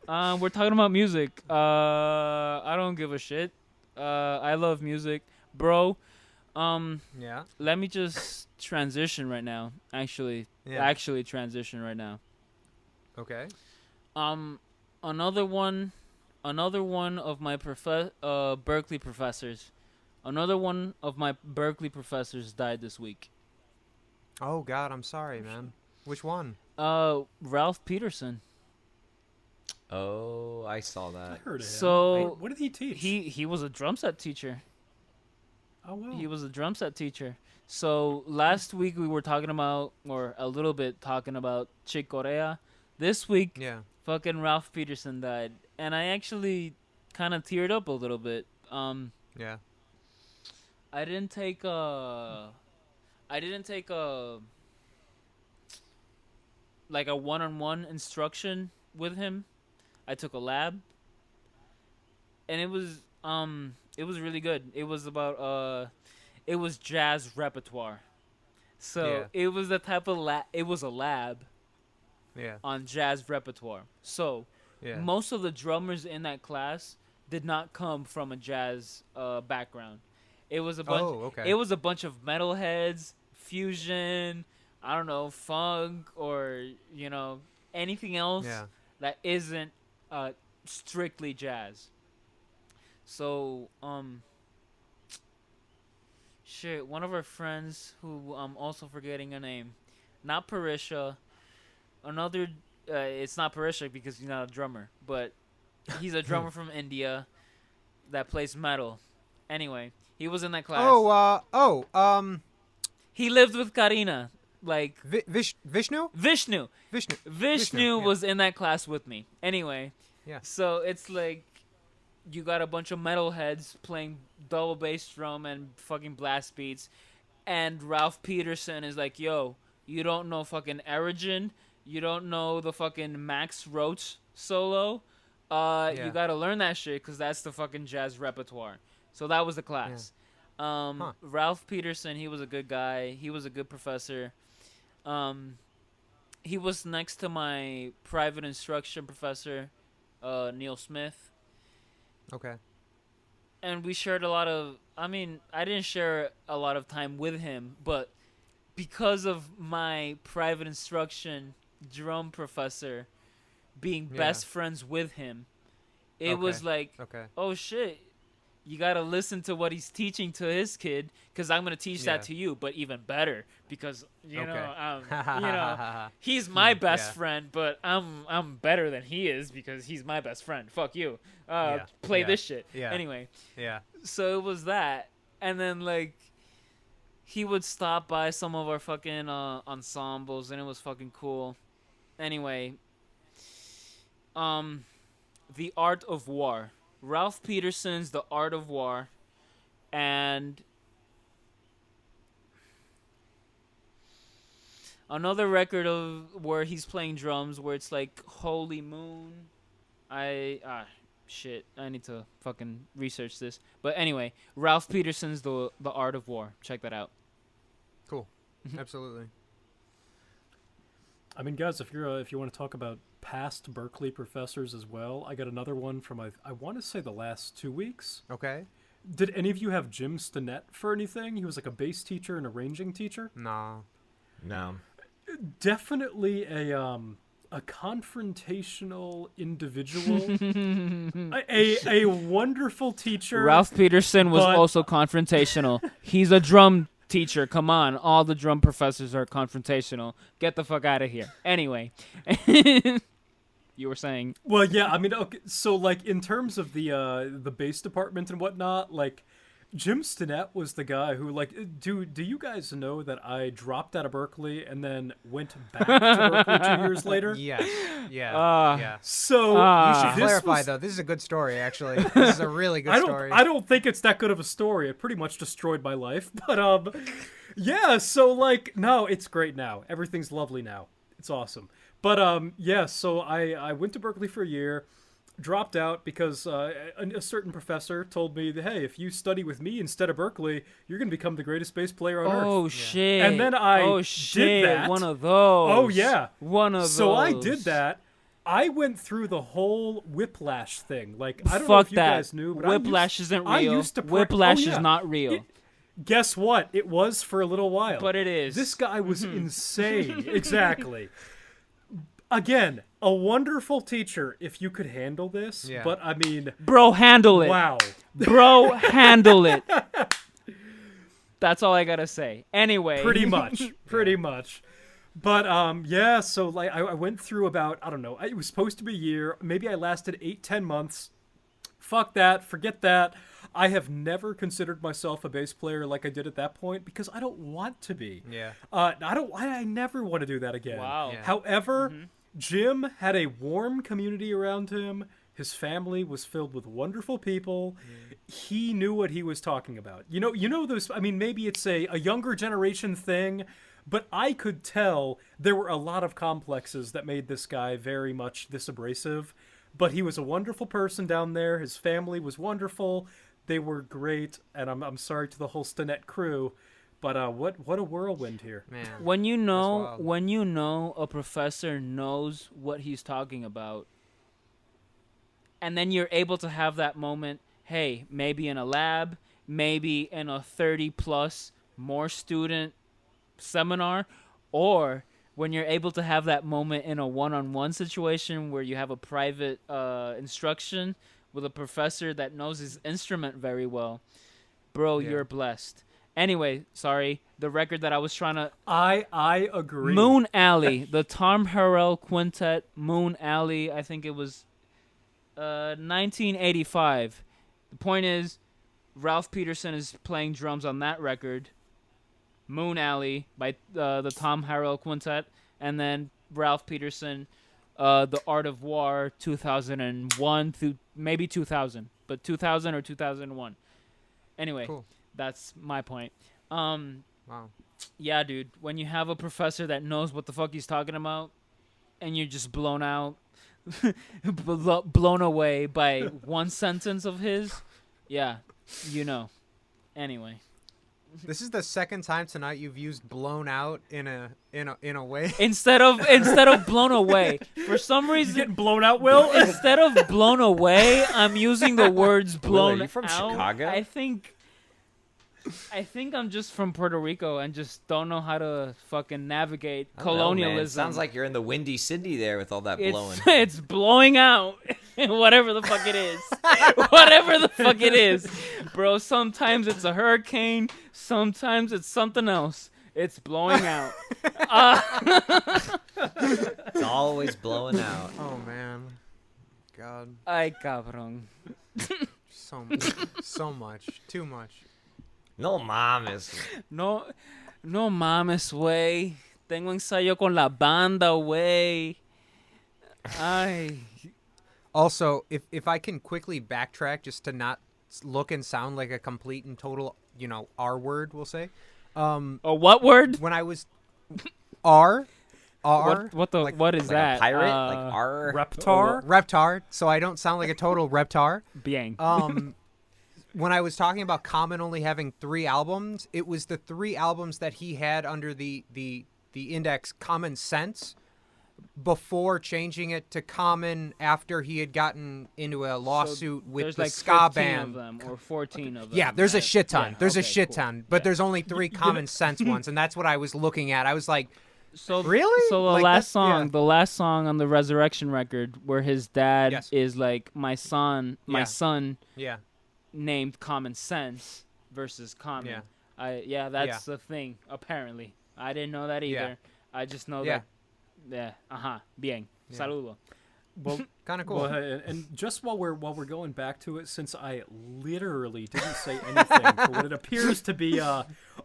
We're talking about music. I don't give a shit. I love music, bro. Let me just transition right now. Actually transition right now. Okay. Another one of my Berkeley professors. Another one of my Berkeley professors died this week. Oh God, I'm sorry, man. Which one? Ralph Peterson. Oh, I saw that. I heard of him. So what did he teach? He was a drum set teacher. Oh wow. He was a drum set teacher. So last week we were talking about, or a little bit talking about, Chick Corea. This week, fucking Ralph Peterson died, and I actually kind of teared up a little bit. I didn't take a like a one-on-one instruction with him. I took a lab, and it was really good. It was about it was jazz repertoire. So it was the type of it was a lab on jazz repertoire. So Yeah. most of the drummers in that class did not come from a jazz background. It was a bunch. Oh, okay. It was a bunch of metalheads, fusion, I don't know, funk, or anything else Yeah. that isn't strictly jazz. So shit, one of our friends who I'm also forgetting a name, not Parisha, another. It's not Parisha because he's not a drummer, but he's a drummer from India that plays metal. Anyway, he was in that class. He lived with Karina. Like Vishnu? Vishnu Yeah. was in that class with me. Anyway, Yeah. so it's like you got a bunch of metalheads playing double bass drum and fucking blast beats, and Ralph Peterson is like, yo, you don't know fucking Origin, you don't know the fucking Max Roach solo, you gotta learn that shit because that's the fucking jazz repertoire. So that was the class. Ralph Peterson, he was a good guy, he was a good professor. He was next to my private instruction professor, Neil Smith. Okay. And we shared a lot of, I didn't share a lot of time with him, but because of my private instruction drum professor being best friends with him, it was like, oh shit, you gotta listen to what he's teaching to his kid, because I'm gonna teach that to you, but even better, because he's my best friend, but I'm better than he is because he's my best friend. Fuck you. Play this shit. Anyway. Yeah. So it was that, and then like he would stop by some of our fucking ensembles, and it was fucking cool. Anyway, The Art of War. Ralph Peterson's The Art of War, and another record of where he's playing drums where it's like Holy Moon. Shit, I need to fucking research this. But anyway, Ralph Peterson's The Art of War. Check that out. Cool. Absolutely. I mean, guys, if you want to talk about past Berklee professors as well, I got another one from I want to say the last 2 weeks. Okay. Did any of you have Jim Stinnett for anything? He was like a bass teacher and arranging teacher. No. Definitely a confrontational individual, a wonderful teacher. Ralph Peterson was also confrontational. He's a drum teacher, come on, all the drum professors are confrontational. Get the fuck out of here. Anyway, you were saying. Well, yeah, I mean, okay, so like in terms of the bass department and whatnot, like Jim Stinnett was the guy who, like, do you guys know that I dropped out of Berklee and then went back to Berklee 2 years later? Yes. Yeah. So you should clarify though. This is a good story, actually. This is a really good story. I don't think it's that good of a story. It pretty much destroyed my life. But yeah. So like, no, it's great now. Everything's lovely now. It's awesome. But yeah. So I went to Berklee for a year. Dropped out because a certain professor told me that, hey, if you study with me instead of Berklee, you're going to become the greatest bass player on earth. Oh, shit. And then I did that. One of those. Oh, yeah. One of those. So I did that. I went through the whole Whiplash thing. Like, I don't know if you guys knew, but Whiplash isn't real. I used to Whiplash is not real. Guess what? It was for a little while. But it is. This guy was insane. Exactly. Again, a wonderful teacher if you could handle this, but I mean... Bro, handle it. Wow. Bro, handle it. That's all I gotta say. Anyway. Pretty much. But, yeah, so like I went through about, I don't know, it was supposed to be a year. Maybe I lasted 8-10 months. Fuck that. Forget that. I have never considered myself a bass player like I did at that point because I don't want to be. Yeah. I never want to do that again. Wow. Yeah. However... Jim had a warm community around him. His family was filled with wonderful people. He knew what he was talking about. You know those, I mean, maybe it's a younger generation thing, but I could tell there were a lot of complexes that made this guy very much this abrasive. But he was a wonderful person down there. His family was wonderful. They were great. And I'm sorry to the whole Stinnett crew. But what a whirlwind here. Man. When you know a professor knows what he's talking about, and then you're able to have that moment, hey, maybe in a lab, maybe in a 30+ more student seminar, or when you're able to have that moment in a one-on-one situation where you have a private instruction with a professor that knows his instrument very well. Bro, you're blessed. Anyway, sorry, the record that I was trying to... I agree. Moon Alley, the Tom Harrell Quintet, Moon Alley, I think it was 1985. The point is, Ralph Peterson is playing drums on that record, Moon Alley by the Tom Harrell Quintet, and then Ralph Peterson, The Art of War, 2001 through maybe 2000, but 2000 or 2001. Anyway, Cool. That's my point. Wow. Yeah, dude, when you have a professor that knows what the fuck he's talking about, and you're just blown out, blown away by one sentence of his, yeah, you know. Anyway. This is the second time tonight you've used "blown out" in a way. Instead of blown away, for some reason, You getting blown out, Will? instead of blown away, I'm using the words Will, blown are you from out. Chicago? I think I'm just from Puerto Rico and just don't know how to fucking navigate I don't know, colonialism. man. Sounds like you're in the Windy City there with all that blowing. It's blowing out. Whatever the fuck it is. Whatever the fuck it is. Bro, sometimes it's a hurricane. Sometimes it's something else. It's blowing out. It's always blowing out. Oh man, God, Ay, cabrón. so much, too much. No mames. No mames, güey. Tengo ensayo con la banda, güey. Ay. Also, if I can quickly backtrack just to not look and sound like a complete and total, R word, we'll say. A what word? When I was R. What is Like that? a pirate? Like R? Reptar? Reptar, so I don't sound like a total reptar. Bien. When I was talking about Common only having 3 albums, it was the 3 albums that he had under the index Common Sense before changing it to Common after he had gotten into a lawsuit with there's the like ska 15 band. of them or 14 of them. Yeah, there's a shit ton. Yeah, There's a okay, shit cool. ton, but Yeah. there's only 3 Common Sense ones, and that's what I was looking at. I was like, So Really? So the Like, last that's- yeah. song, the last song on the Resurrection record, where his dad Yes. is like, my son yeah, named Common Sense versus Common. Yeah. That's the thing. Apparently, I didn't know that either. I just know Yeah. that. Yeah. Bien. Yeah. Saludo. Well, kind of cool. well, and just while we're going back to it, since I literally didn't say anything for what it appears to be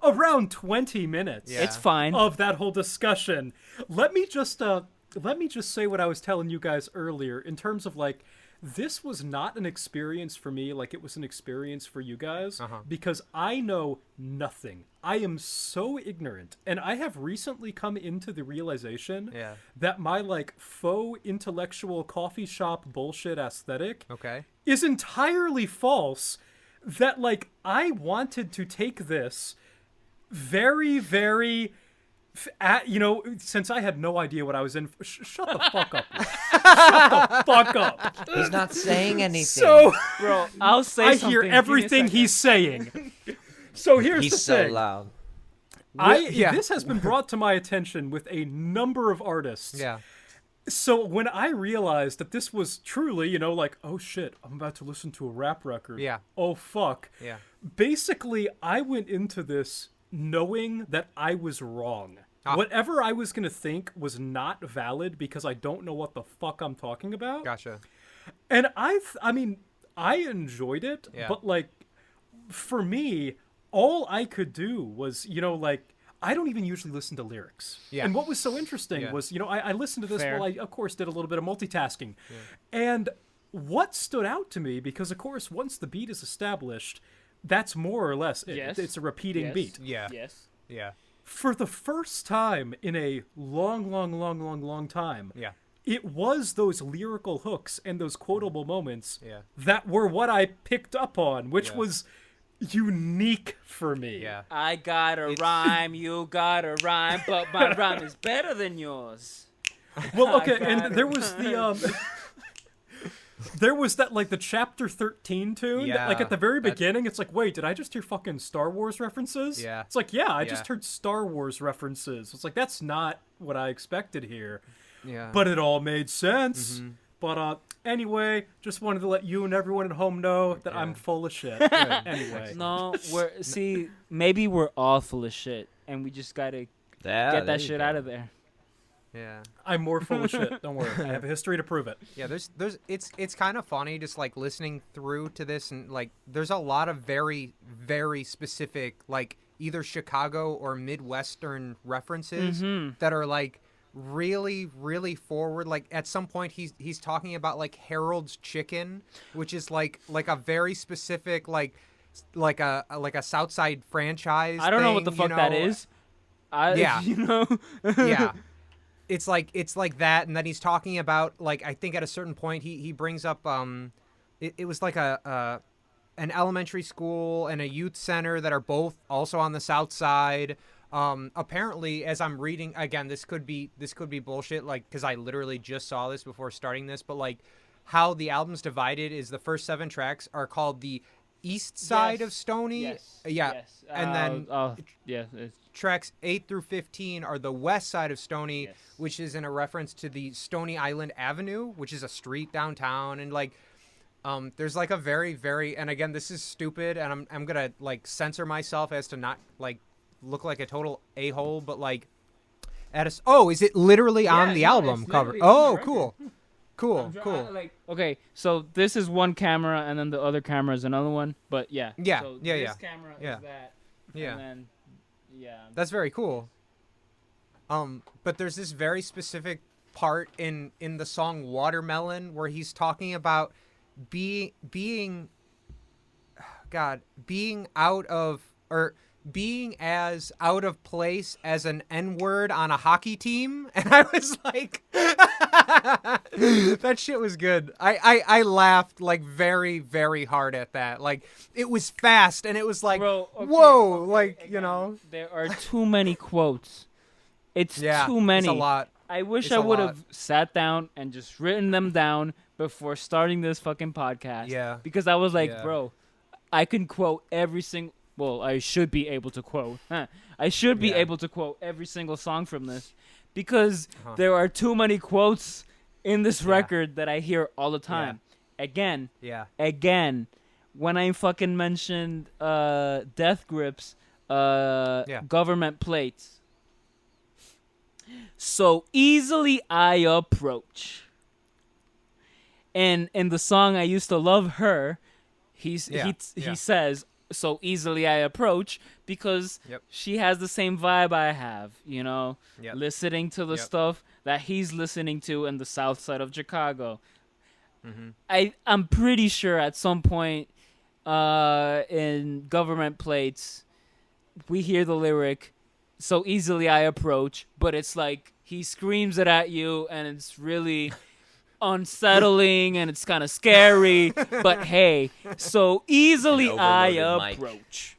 around 20 minutes Yeah. It's fine. of that whole discussion, let me just say what I was telling you guys earlier in terms of like, this was not an experience for me like it was an experience for you guys, because I know nothing. I am so ignorant, and I have recently come into the realization Yeah. that my like faux intellectual coffee shop bullshit aesthetic Okay. is entirely false. That like I wanted to take this very, very since I had no idea what I was in. Shut the fuck up. Shut the fuck up. He's not saying anything. So Bro, I'll say I something. hear Give me a everything second. he's saying. So here's He's the so thing. loud. This has been brought to my attention with a number of artists. Yeah. So when I realized that this was truly, like, oh shit, I'm about to listen to a rap record. Yeah. Oh fuck. Yeah. Basically, I went into this knowing that I was wrong. Whatever I was going to think was not valid because I don't know what the fuck I'm talking about. Gotcha. And I enjoyed it, Yeah. but like, for me, all I could do was, I don't even usually listen to lyrics. Yeah. And what was so interesting Yeah. was, I listened to this Fair. while I, of course, did a little bit of multitasking. And what stood out to me, because, of course, once the beat is established, that's more or less it. Yes. It's a repeating Yes. beat. Yeah. Yes. Yeah. For the first time in a long time, Yeah. it was those lyrical hooks and those quotable moments Yeah. that were what I picked up on, which Yeah. was unique for me. Yeah. I got a It's- rhyme, you got a rhyme, but my rhyme is better than yours. Well, okay, and there was the There was that, like, the chapter 13 tune. Yeah, Like, at the very beginning, it's like, wait, did I just hear fucking Star Wars references? Yeah. It's like, yeah, I Yeah. just heard Star Wars references. It's like, that's not what I expected here. Yeah. But it all made sense. But anyway, just wanted to let you and everyone at home know that I'm full of shit. Anyway. No, maybe we're all full of shit, and we just gotta get that shit out of there. Yeah. I'm more full of shit. Don't worry. I have a history to prove it. Yeah, it's kind of funny just like listening through to this, and like there's a lot of very, very specific like either Chicago or Midwestern references that are like really, really forward. Like at some point he's talking about like Harold's Chicken, which is like a very specific like a Southside franchise. I don't know what the fuck that is. Yeah. You know. Yeah. It's like that, and then he's talking about like I think at a certain point he brings up it was like an elementary school and a youth center that are both also on the South Side. Apparently, as I'm reading again, this could be bullshit, like because I literally just saw this before starting this, but like how the album's divided is the first 7 tracks are called the East Side of Stony. Yes. Yeah. Yes. And then it's tracks 8 through 15 are the west side of Stony, Yes. which is in a reference to the Stony Island Avenue, which is a street downtown. And like, there's like a very, very, and again, this is stupid, and I'm gonna like censor myself as to not like look like a total a-hole, but like, is it literally on the album cover? Oh, cool. Cool. okay, so this is one camera, and then the other camera is another one. But yeah. Yeah. So Yeah. this Yeah. camera Yeah. is that. Yeah. And then, yeah. That's very cool. But there's this very specific part in the song Watermelon where he's talking about being as out of place as an N-word on a hockey team. And I was like, that shit was good. I laughed like very, very hard at that. Like it was fast and it was like, Bro, whoa, okay, like, again, you know. there are too many quotes. It's Yeah, too many. it's a lot. I wish It's I a would lot. have sat down and just written them down before starting this fucking podcast. Yeah. Because I was like, Yeah. bro, I can quote every single. Well, I should be able to quote. I should be Yeah. able to quote every single song from this, because Uh-huh. there are too many quotes in this Yeah. record that I hear all the time. Again, Yeah. when I fucking mentioned Death Grips, government plates. So easily I approach. And in the song I Used to Love Her, he says, so easily I approach, because she has the same vibe I have, you know, listening to the stuff that he's listening to in the South Side of Chicago. I'm pretty sure at some point in Government Plates, we hear the lyric, so easily I approach, but it's like he screams it at you, and it's really unsettling, and it's kind of scary, but hey, so easily I approach.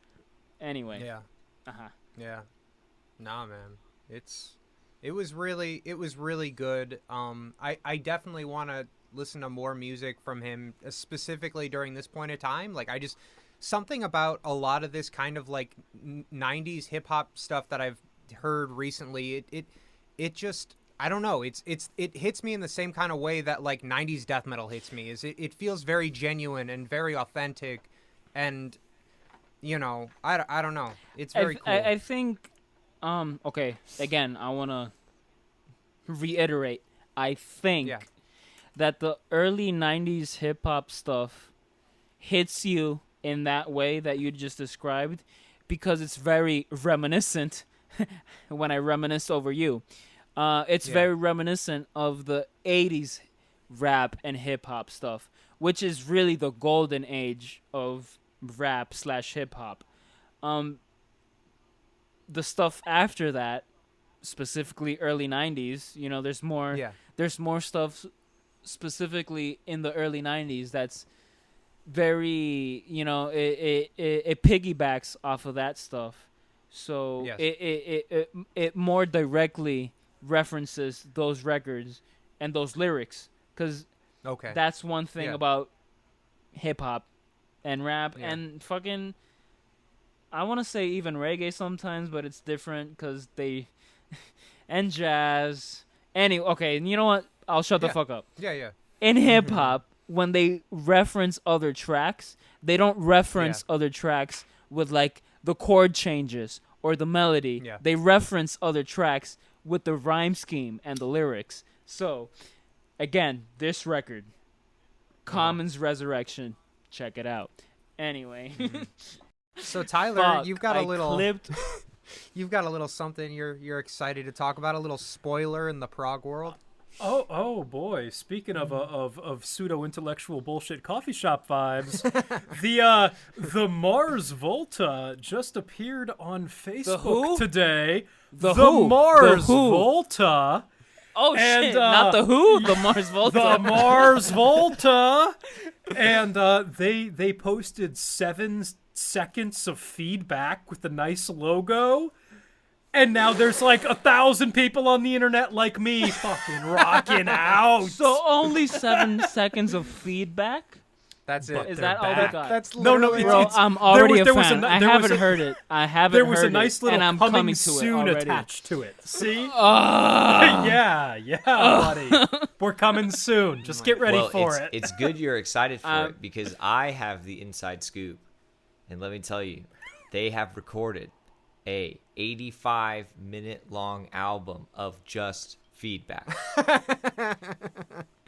Anyway. Yeah. Uh-huh. Yeah. Nah, man. It was really good. I definitely want to listen to more music from him, specifically during this point of time. Like something about a lot of this kind of like 90s hip hop stuff that I've heard recently, it just, I don't know, it hits me in the same kind of way that like 90s death metal hits me. It feels very genuine and very authentic, and you know, I don't know, it's very cool. I think okay, again, I want to reiterate, I think that the early 90s hip hop stuff hits you in that way that you just described, because it's very reminiscent. When I reminisce over you, it's very reminiscent of the 80s rap and hip hop stuff, which is really the golden age of rap / hip hop. The stuff after that, specifically early 90s, you know, there's more stuff specifically in the early 90s that's very, you know, it piggybacks off of that stuff. So it more directly references those records and those lyrics, because Okay. That's one thing Yeah. about hip hop and rap Yeah. and fucking. I want to say even reggae sometimes, but it's different because they and jazz. Anyway, okay, you know what? I'll shut the Yeah. fuck up. Yeah. In hip hop, when they reference other tracks, they don't reference other tracks with like the chord changes or the melody. Yeah. They reference other tracks with the rhyme scheme and the lyrics. So, again, this record, Common's Resurrection, check it out. Anyway, So Tyler, fuck, you've got a I little clipped. you've got a little something you're excited to talk about, a little spoiler in the prog world. Oh boy! Speaking of pseudo intellectual bullshit coffee shop vibes, the Mars Volta just appeared on Facebook who? today. The who? Mars The who? Volta. Oh And, shit! Not the Who, the Mars Volta. The Mars Volta. And they posted 7 seconds of feedback with a nice logo. And now there's like 1,000 people on the internet like me fucking rocking out. So only 7 seconds of feedback? That's But it. Is they're that all we back. got? That's No, literally it's- Bro, it's- I'm already there a was fan. a- I there was haven't a- heard it. I haven't There was heard a nice it, little and I'm coming coming to it soon already. attached to it. See? Ah. yeah, buddy. We're coming soon. Just get ready Well, for it's, it. it's good you're excited for Um, it because I have the inside scoop, and let me tell you, they have recorded a 85-minute long album of just feedback.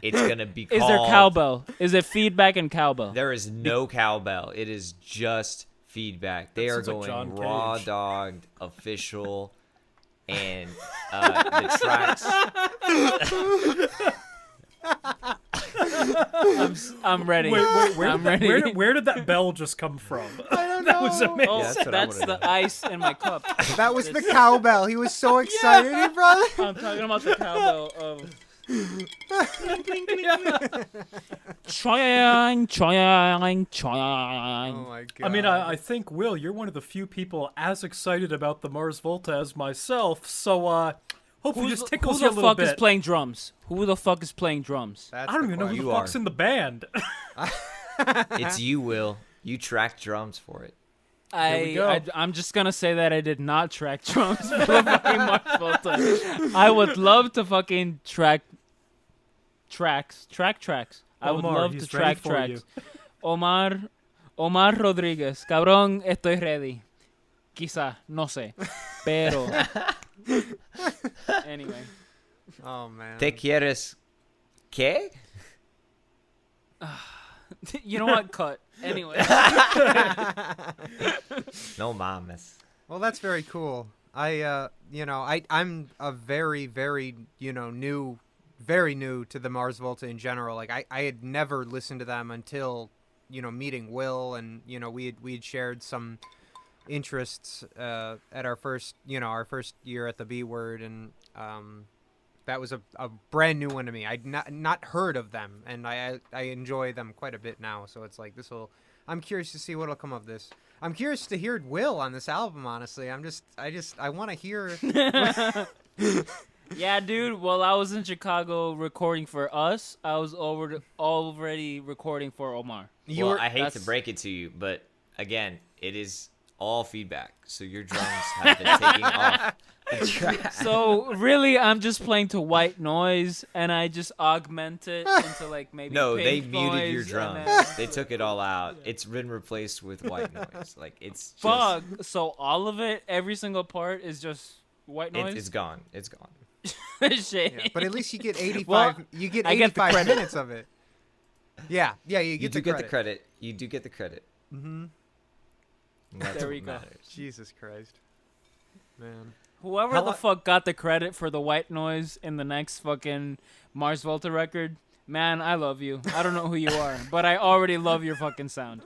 It's gonna be called. Is there cowbell? Is it feedback and cowbell? There is no cowbell. It is just feedback. They are sounds like going John raw Cage. dogged, official, and the tracks. I'm ready. Wait, where, I'm did that, ready. where did that bell just come from? I don't That was know. amazing. Oh, Yeah, that's what I that's wanna the know. ice in my cup. That was the cowbell. He was so excited, brother. I'm talking about the cowbell of. Choing, choing, Oh choing. my god. I mean, I think, Will, you're one of the few people as excited about the Mars Volta as myself, so hopefully this Who tickles you a the little fuck is bit. playing drums? Who the fuck is playing drums? That's I don't the even know who question. the You fuck's are. in the band. It's you, Will. You track drums for it. we go. I'm just gonna say that I did not track drums for the fucking Mars Volta. I would love to fucking track tracks. I would Omar, love he's to ready track for tracks. Omar Rodriguez, cabrón, estoy ready. Quizá, no sé, pero. Anyway, Oh man. Te quieres qué? you know what? Cut. Anyway, No mames. Well, that's very cool. I'm a very very new to the Mars Volta in general. Like I had never listened to them until, meeting Will, and we had shared some interests at our first year at the B Word, and that was a brand new one to me. I'd not heard of them, and I enjoy them quite a bit now. So it's like I'm curious to see what'll come of this. I'm curious to hear Will on this album. Honestly, I want to hear. yeah, dude. While I was in Chicago recording for us, I was already recording for Omar. I hate to that's- break it to you, but again, it is all feedback. So your drums have been taking off the track. So really, I'm just playing to white noise, and I just augment it into like maybe. No, they pink muted your noise, and drums. then- They took it all out. It's been replaced with white noise. Like it's just, Fuck. So all of it, every single part is just white noise. it's gone. It's gone. Shit. Yeah, but at least you get 85. Well, you get I get the 85 credit. minutes of it. Yeah, you You get do the get credit. the credit. You do get the credit. Mm-hmm. And that's There what we go. matters. Jesus Christ, man. Whoever How the lo- fuck got the credit for the white noise in the next fucking Mars Volta record, man, I love you. I don't know who you are, but I already love your fucking sound.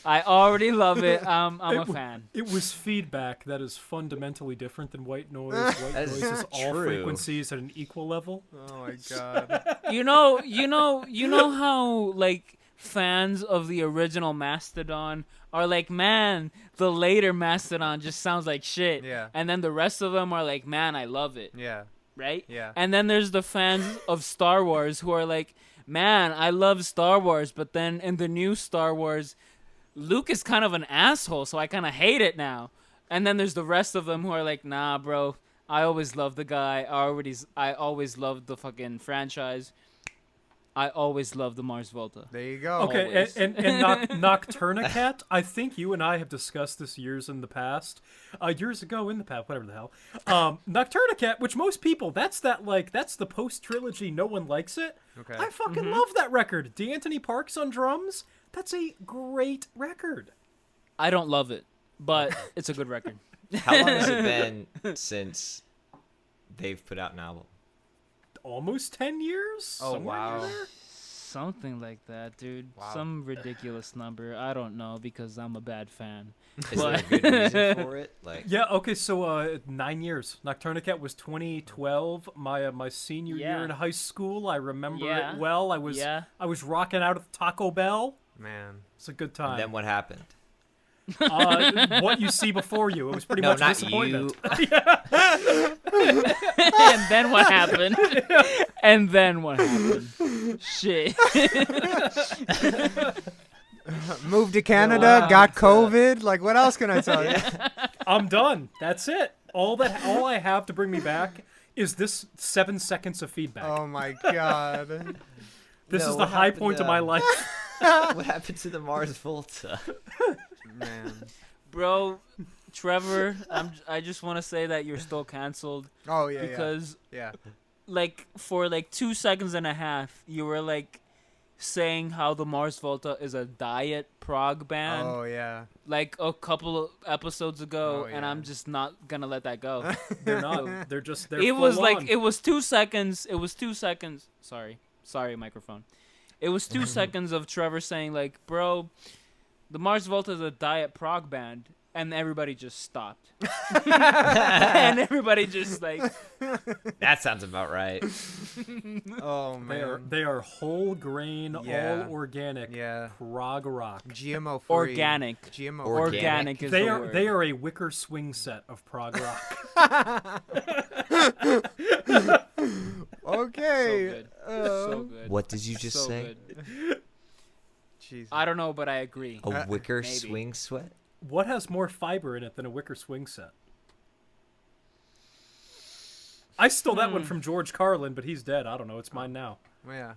I already love it. I'm a fan. It was feedback that is fundamentally different than white noise. White That noise is is all true. frequencies at an equal level. Oh my god. You know how like fans of the original Mastodon are like, man, the later Mastodon just sounds like shit. Yeah. And then the rest of them are like, man, I love it. Yeah. Right? Yeah. And then there's the fans of Star Wars who are like, man, I love Star Wars, but then in the new Star Wars, Luke is kind of an asshole, so I kind of hate it now. And then there's the rest of them who are like, nah, bro, I always loved the guy. I always loved the fucking franchise. I always loved the Mars Volta. There you go. Okay, Always. and Nocturnicat, I think you and I have discussed this years in the past. Years ago in the past, whatever the hell. Nocturnicat, which most people, that's the post-trilogy, no one likes it. Okay. I fucking love that record. D'Anthony Parks on drums, that's a great record. I don't love it, but it's a good record. How long has it been since they've put out an album? Almost 10 years? Oh, Somewhere wow. near there? Something like that, dude. Wow. Some ridiculous number. I don't know because I'm a bad fan. Is there a good reason for it? Like, Yeah, okay, so 9 years. Nocturnicat was 2012, my senior year in high school. I remember it well. I was rocking out at Taco Bell. Man. It's a good time. and then what happened? What you see before you. It was pretty No, much not disappointment. And then what happened? And then what happened? Shit. Moved to Canada, got COVID. Like, what else can I tell you? I'm done. That's it. All I have to bring me back is this 7 seconds of feedback. Oh my god. This No, is the what high happened, point of my life. What happened to the Mars Volta? Man. Bro, Trevor, I just want to say that you're still canceled Oh yeah. because Yeah. like for like 2 seconds and a half you were like saying how the Mars Volta is a diet prog band Oh yeah. like a couple of episodes ago, Oh, and yeah. I'm just not gonna let that go. They're not. They're just. They're It was full like on. it was 2 seconds. It was 2 seconds. Sorry, microphone. It was 2 seconds of Trevor saying like, "Bro, the Mars Volta is a diet prog band," and everybody just stopped. And everybody just like, That sounds about right. Oh man. They are whole grain, Yeah. all organic. Yeah. Prog rock. GMO free. organic. GMO Organic is They the are word. they are a wicker swing set of prog rock. Okay. So good. What did you just So say? good. Jesus. I don't know, but I agree. A wicker maybe. swing sweat? What has more fiber in it than a wicker swing set? I stole that one from George Carlin, but he's dead. I don't know. It's mine now. Yeah.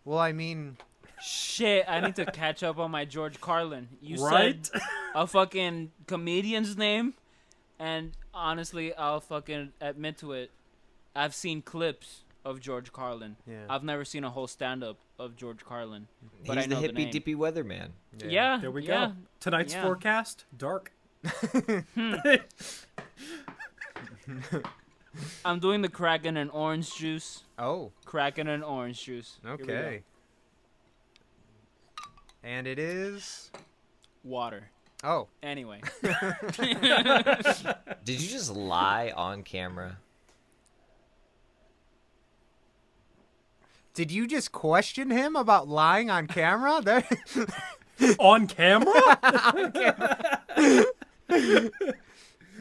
Well, I mean, Shit, I need to catch up on my George Carlin. You Right? said a fucking comedian's name, and honestly, I'll fucking admit to it. I've seen clips of George Carlin. Yeah. I've never seen a whole stand-up of George Carlin. But He's I the know the hippy name. dippy weatherman. Yeah. There we yeah. go. Tonight's Yeah. forecast: dark. I'm doing the Kraken and orange juice. Oh, Kraken and orange juice. Here we go. okay. And it is. Water. Oh. Anyway. Did you just lie on camera? Did you just question him about lying on camera? There. On camera?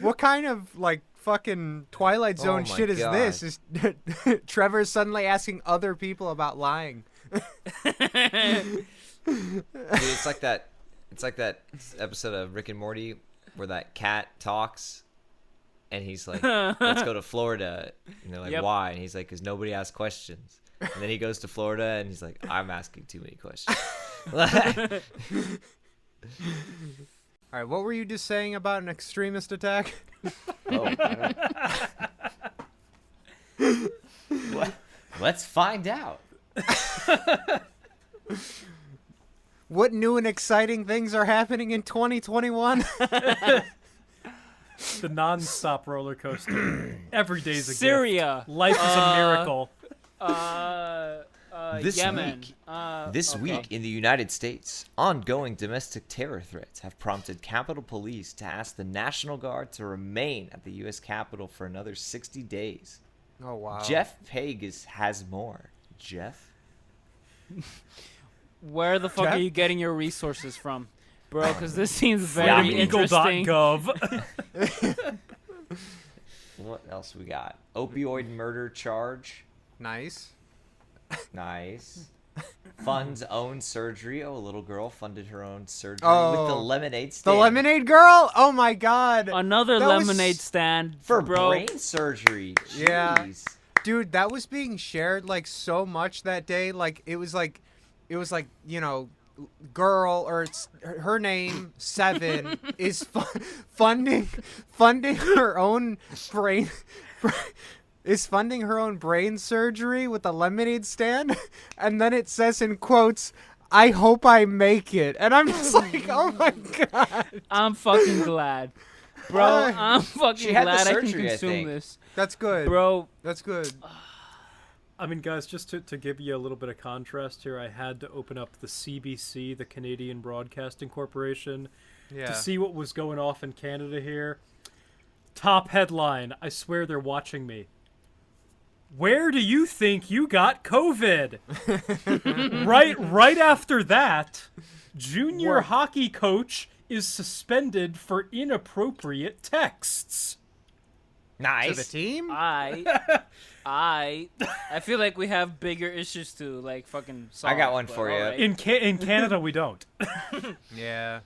What kind of like fucking Twilight Zone Oh my shit is God. this? Is Trevor's suddenly asking other people about lying? Dude, it's like that episode of Rick and Morty where that cat talks and he's like, let's go to Florida. And they're like, Yep. why? And he's like, because nobody asks questions. And then he goes to Florida and he's like, I'm asking too many questions. All right, what were you just saying about an extremist attack? Let's find out. What new and exciting things are happening in 2021? The non-stop roller coaster. Every day's a gift. Syria. Life is a miracle. This Yemen. week- Uh, This okay. week in the United States, ongoing domestic terror threats have prompted Capitol Police to ask the National Guard to remain at the U.S. Capitol for another 60 days. Oh wow. Jeff Pages has more. Jeff? Where the fuck Jeff? are you getting your resources from, bro? Because this seems very From interesting. Eagle.gov. What else we got? Opioid murder charge. Nice. Nice. funds own surgery. Oh, a little girl funded her own surgery Oh, with the lemonade The stand. lemonade girl? Oh my god. Another That was- lemonade stand for bro. brain surgery. Yeah. Jeez. Dude, that was being shared like so much that day. Like it was like, you know, girl or it's her name 7 is funding her own brain is funding her own brain surgery with a lemonade stand, and then it says in quotes, "I hope I make it," and I'm just like, oh my god, I'm fucking glad. Bro, I'm fucking She had the glad I can surgery, I consume think. this. that's good, Bro, That's good. I mean, guys, just to give you a little bit of contrast here, I had to open up the CBC, the Canadian Broadcasting Corporation, Yeah. to see what was going off in Canada here. Top headline, I swear they're watching me. Where do you think you got COVID? right after that, junior What? hockey coach is suspended for inappropriate texts. To the Nice. team? I feel like we have bigger issues to like fucking solve. I got one but for you. alright. In Canada, we don't. Yeah.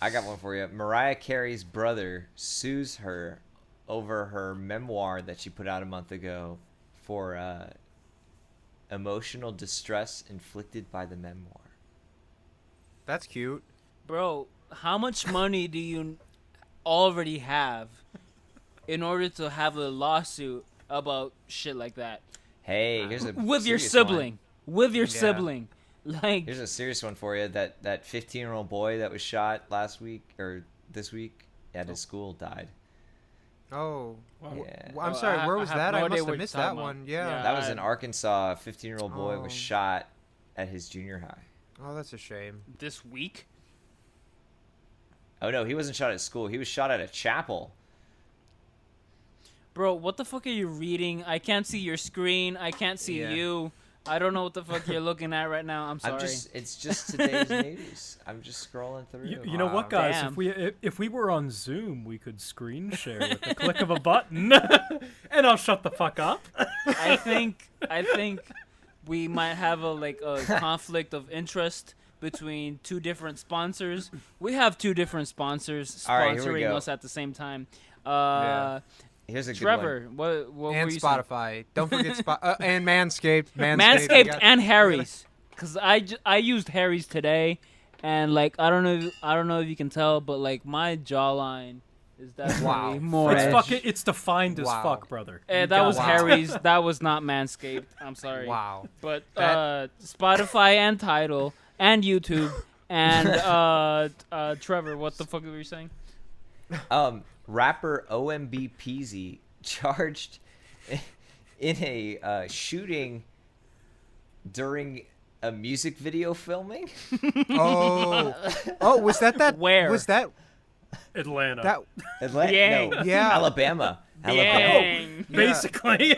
I got one for you. Mariah Carey's brother sues her over her memoir that she put out a month ago for emotional distress inflicted by the memoir. That's cute. Bro, how much money do you already have in order to have a lawsuit about shit like that? Hey, here's a With your serious sibling. With your Yeah. sibling. Like, Here's a serious one for you. That 15-year-old boy that was shot last week or this week at his school died. Oh. Wow. Yeah. I'm sorry, where was have that? no I idea must what have you're missed talking that about. one. Yeah. That was in Arkansas. A 15-year-old boy was Oh. shot at his junior high. Oh, that's a shame. this week? Oh no, he wasn't shot at school. He was shot at a chapel. Bro, what the fuck are you reading? I can't see your screen. I can't see Yeah. you. I don't know what the fuck you're looking at right now. I'm sorry. It's just today's news. I'm just scrolling through. You know what, Wow. guys? Damn. If we were on Zoom, we could screen share with the click of a button, and I'll shut the fuck up. I think we might have a conflict of interest between two different sponsors. We have two different sponsors All right, here we sponsoring go. us at the same time. Here's a good Trevor, what were And you saying? Spotify. Don't forget and Manscaped. Manscaped. Manscaped and Harry's, because I used Harry's today, and like I don't know if you can tell, but like my jawline is definitely Wow. more. It's Fresh. It's defined as Wow. fuck, brother. Eh, You that got was it. Harry's. That was not Manscaped. I'm sorry. Wow. But That- Spotify and Tidal and YouTube and Trevor, what the fuck were you saying? Rapper OMB Peasy charged in a shooting during a music video filming. Oh, was that? Where? Was that Atlanta. Atlanta? Yang. No, Yeah. Alabama. Dang. Basically.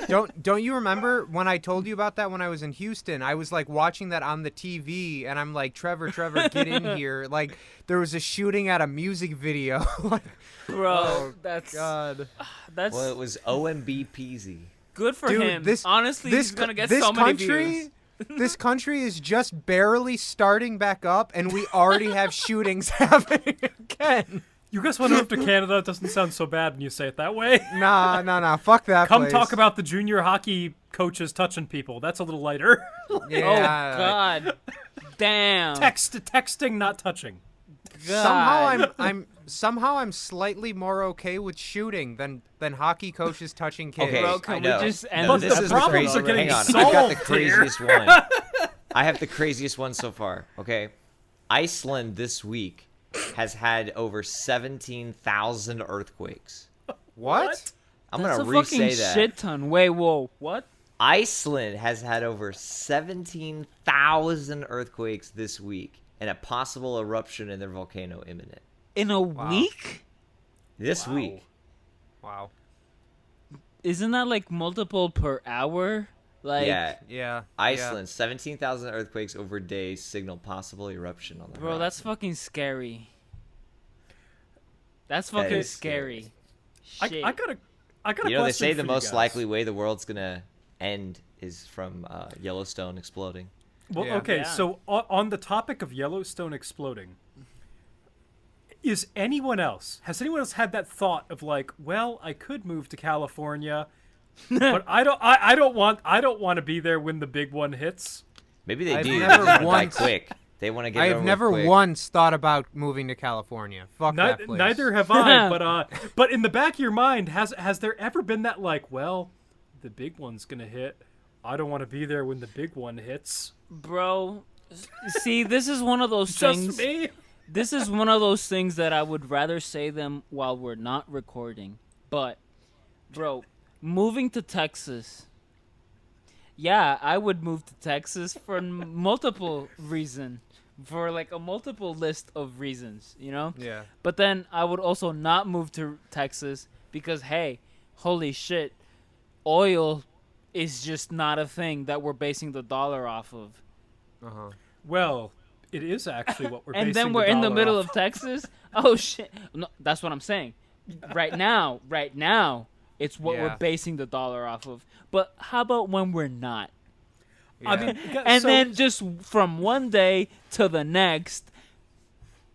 Don't you remember when I told you about that when I was in Houston? I was like watching that on the TV, and I'm like, Trevor, get in here! Like there was a shooting at a music video. Like, Bro, oh, that's God. that's Well, it was OMB Peasy. good for Dude, him. this Honestly, this he's gonna get this so many country, views. This country is just barely starting back up, and we already have shootings happening again. You guys want to move to Canada? It doesn't sound so bad when you say it that way. Nah. Fuck that. Come place. talk about the junior hockey coaches touching people. That's a little lighter. Yeah. Oh God, damn. Texting, not touching. God. Somehow I'm slightly more okay with shooting than hockey coaches touching kids. Okay, Bro, can I we know. just end But this the is problems crazy. are getting Hang on, solved I've got the here. craziest one. I have the craziest one so far. Okay, Iceland this week has had over 17,000 earthquakes. What? I'm That's gonna a fucking re-say that. shit ton. Wait, whoa, what? Iceland has had over 17,000 earthquakes this week and a possible eruption in their volcano imminent. In a week? This Wow. week. Wow. Isn't that like multiple per hour? Like, Yeah. Iceland, 17,000 earthquakes over days signal possible eruption on the bro, horizon. that's fucking scary. That's That fucking is scary. I Shit. got a You know, they question say for the you most guys. likely way the world's gonna end is from Yellowstone exploding. Well, Yeah. okay, Yeah. so on the topic of Yellowstone exploding, has anyone else had that thought of like, well, I could move to California, but I don't want to be there when the big one hits. Maybe they I've do. They never just want to die once- quick. They want to get I it have over never with quick. once thought about moving to California. Fuck that place. Neither have I, but in the back of your mind, has there ever been that like, well, the big one's gonna hit. I don't want to be there when the big one hits. Bro, see, this is one of those Just things. me. This is one of those things that I would rather say them while we're not recording. But, bro, moving to Texas. Yeah, I would move to Texas for multiple reasons. For like a multiple list of reasons, you know? Yeah. But then I would also not move to Texas because, hey, holy shit, oil is just not a thing that we're basing the dollar off of. Uh-huh. Well, it is actually what we're. And basing then we're in the dollar middle off. of Texas. Oh shit! No, that's what I'm saying. Right now, it's what Yeah. we're basing the dollar off of. But how about when we're not? Yeah. I mean, And so- then just from one day to the next,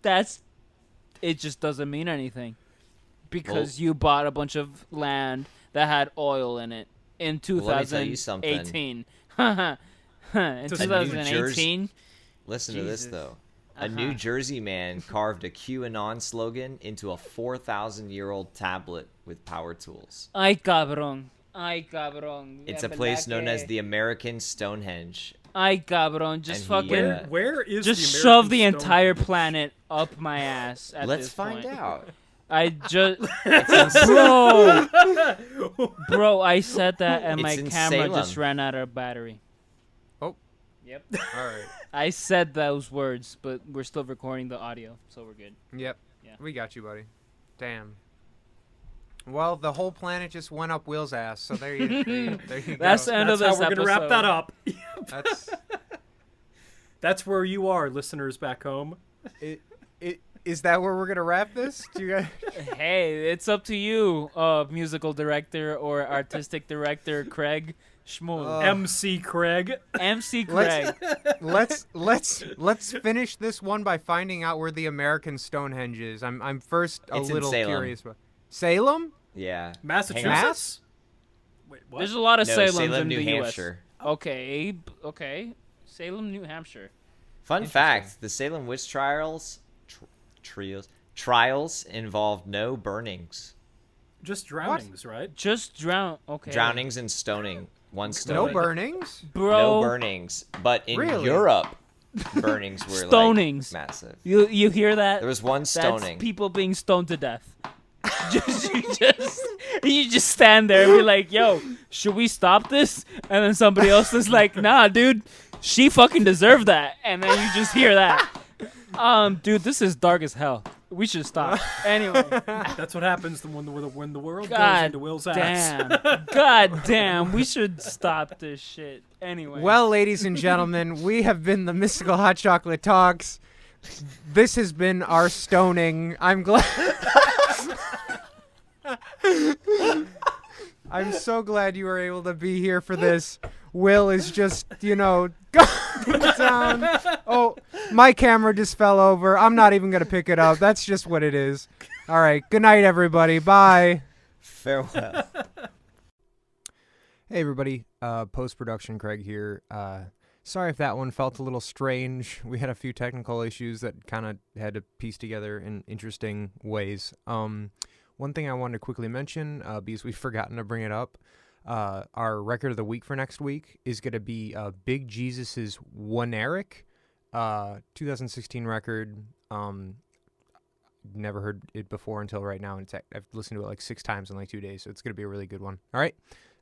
it just doesn't mean anything because you bought a bunch of land that had oil in it in Well, let me tell you 2018. something. In Just a New 2018. Listen to this Jesus. though. A Uh-huh. New Jersey man carved a QAnon slogan into a 4,000-year-old tablet with power tools. Ay cabrón. It's a place known as the American Stonehenge. Ay cabrón. Just And he, fucking. Where is Just the shove the American entire Stonehenge? planet up my ass. At Let's this find point. out. I just, bro, I said that and my It's in camera Salem. just ran out of battery. Oh. Yep. All right. I said those words, but we're still recording the audio, so we're good. Yep. Yeah. We got you, buddy. Damn. Well, the whole planet just went up Will's ass, so there you go. That's the end That's of how this we're gonna wrap episode. that up. That's That's where you are, listeners back home. is that where we're gonna wrap this? Do you guys? Hey, it's up to you, musical director or artistic director Craig Schmool. MC Craig. MC Craig. Let's finish this one by finding out where the American Stonehenge is. I'm first a It's in little Salem. curious about Salem. Yeah. Massachusetts? Wait, what? There's a lot of No, Salems Salem, in New the Hampshire. U.S. Okay. Salem, New Hampshire. Fun fact: the Salem witch trials involved no burnings, Just drownings, right? Just drown. Okay. drownings, and stoning. One No stoning. burnings. Bro. No burnings. But in Really? Europe, burnings were Stonings. like massive. You hear that? There was one That's stoning. people being stoned to death. You just stand there and be like, "Yo, should we stop this?" And then somebody else is like, "Nah, dude, she fucking deserved that." And then you just hear that. Dude, this is dark as hell. We should stop. Anyway, That's what happens when the world goes God into Will's ass. damn, God damn, we should stop this shit. Anyway, Well, ladies and gentlemen, we have been the Mystical Hot Chocolate Talks. This has been our stoning. I'm glad. I'm so glad you were able to be here for this. Will is just, going down. Oh, my camera just fell over. I'm not even going to pick it up. That's just what it is. All right. Good night, everybody. Bye. Farewell. Hey, everybody. Post-production Craig here. Sorry if that one felt a little strange. We had a few technical issues that kind of had to piece together in interesting ways. One thing I wanted to quickly mention, because we've forgotten to bring it up, our record of the week for next week is going to be Big Jesus's Oneiric, 2016 record. Never heard it before until right now, and I've listened to it like 6 times in like 2 days, so it's going to be a really good one. All right,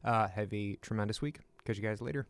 have a tremendous week. Catch you guys later.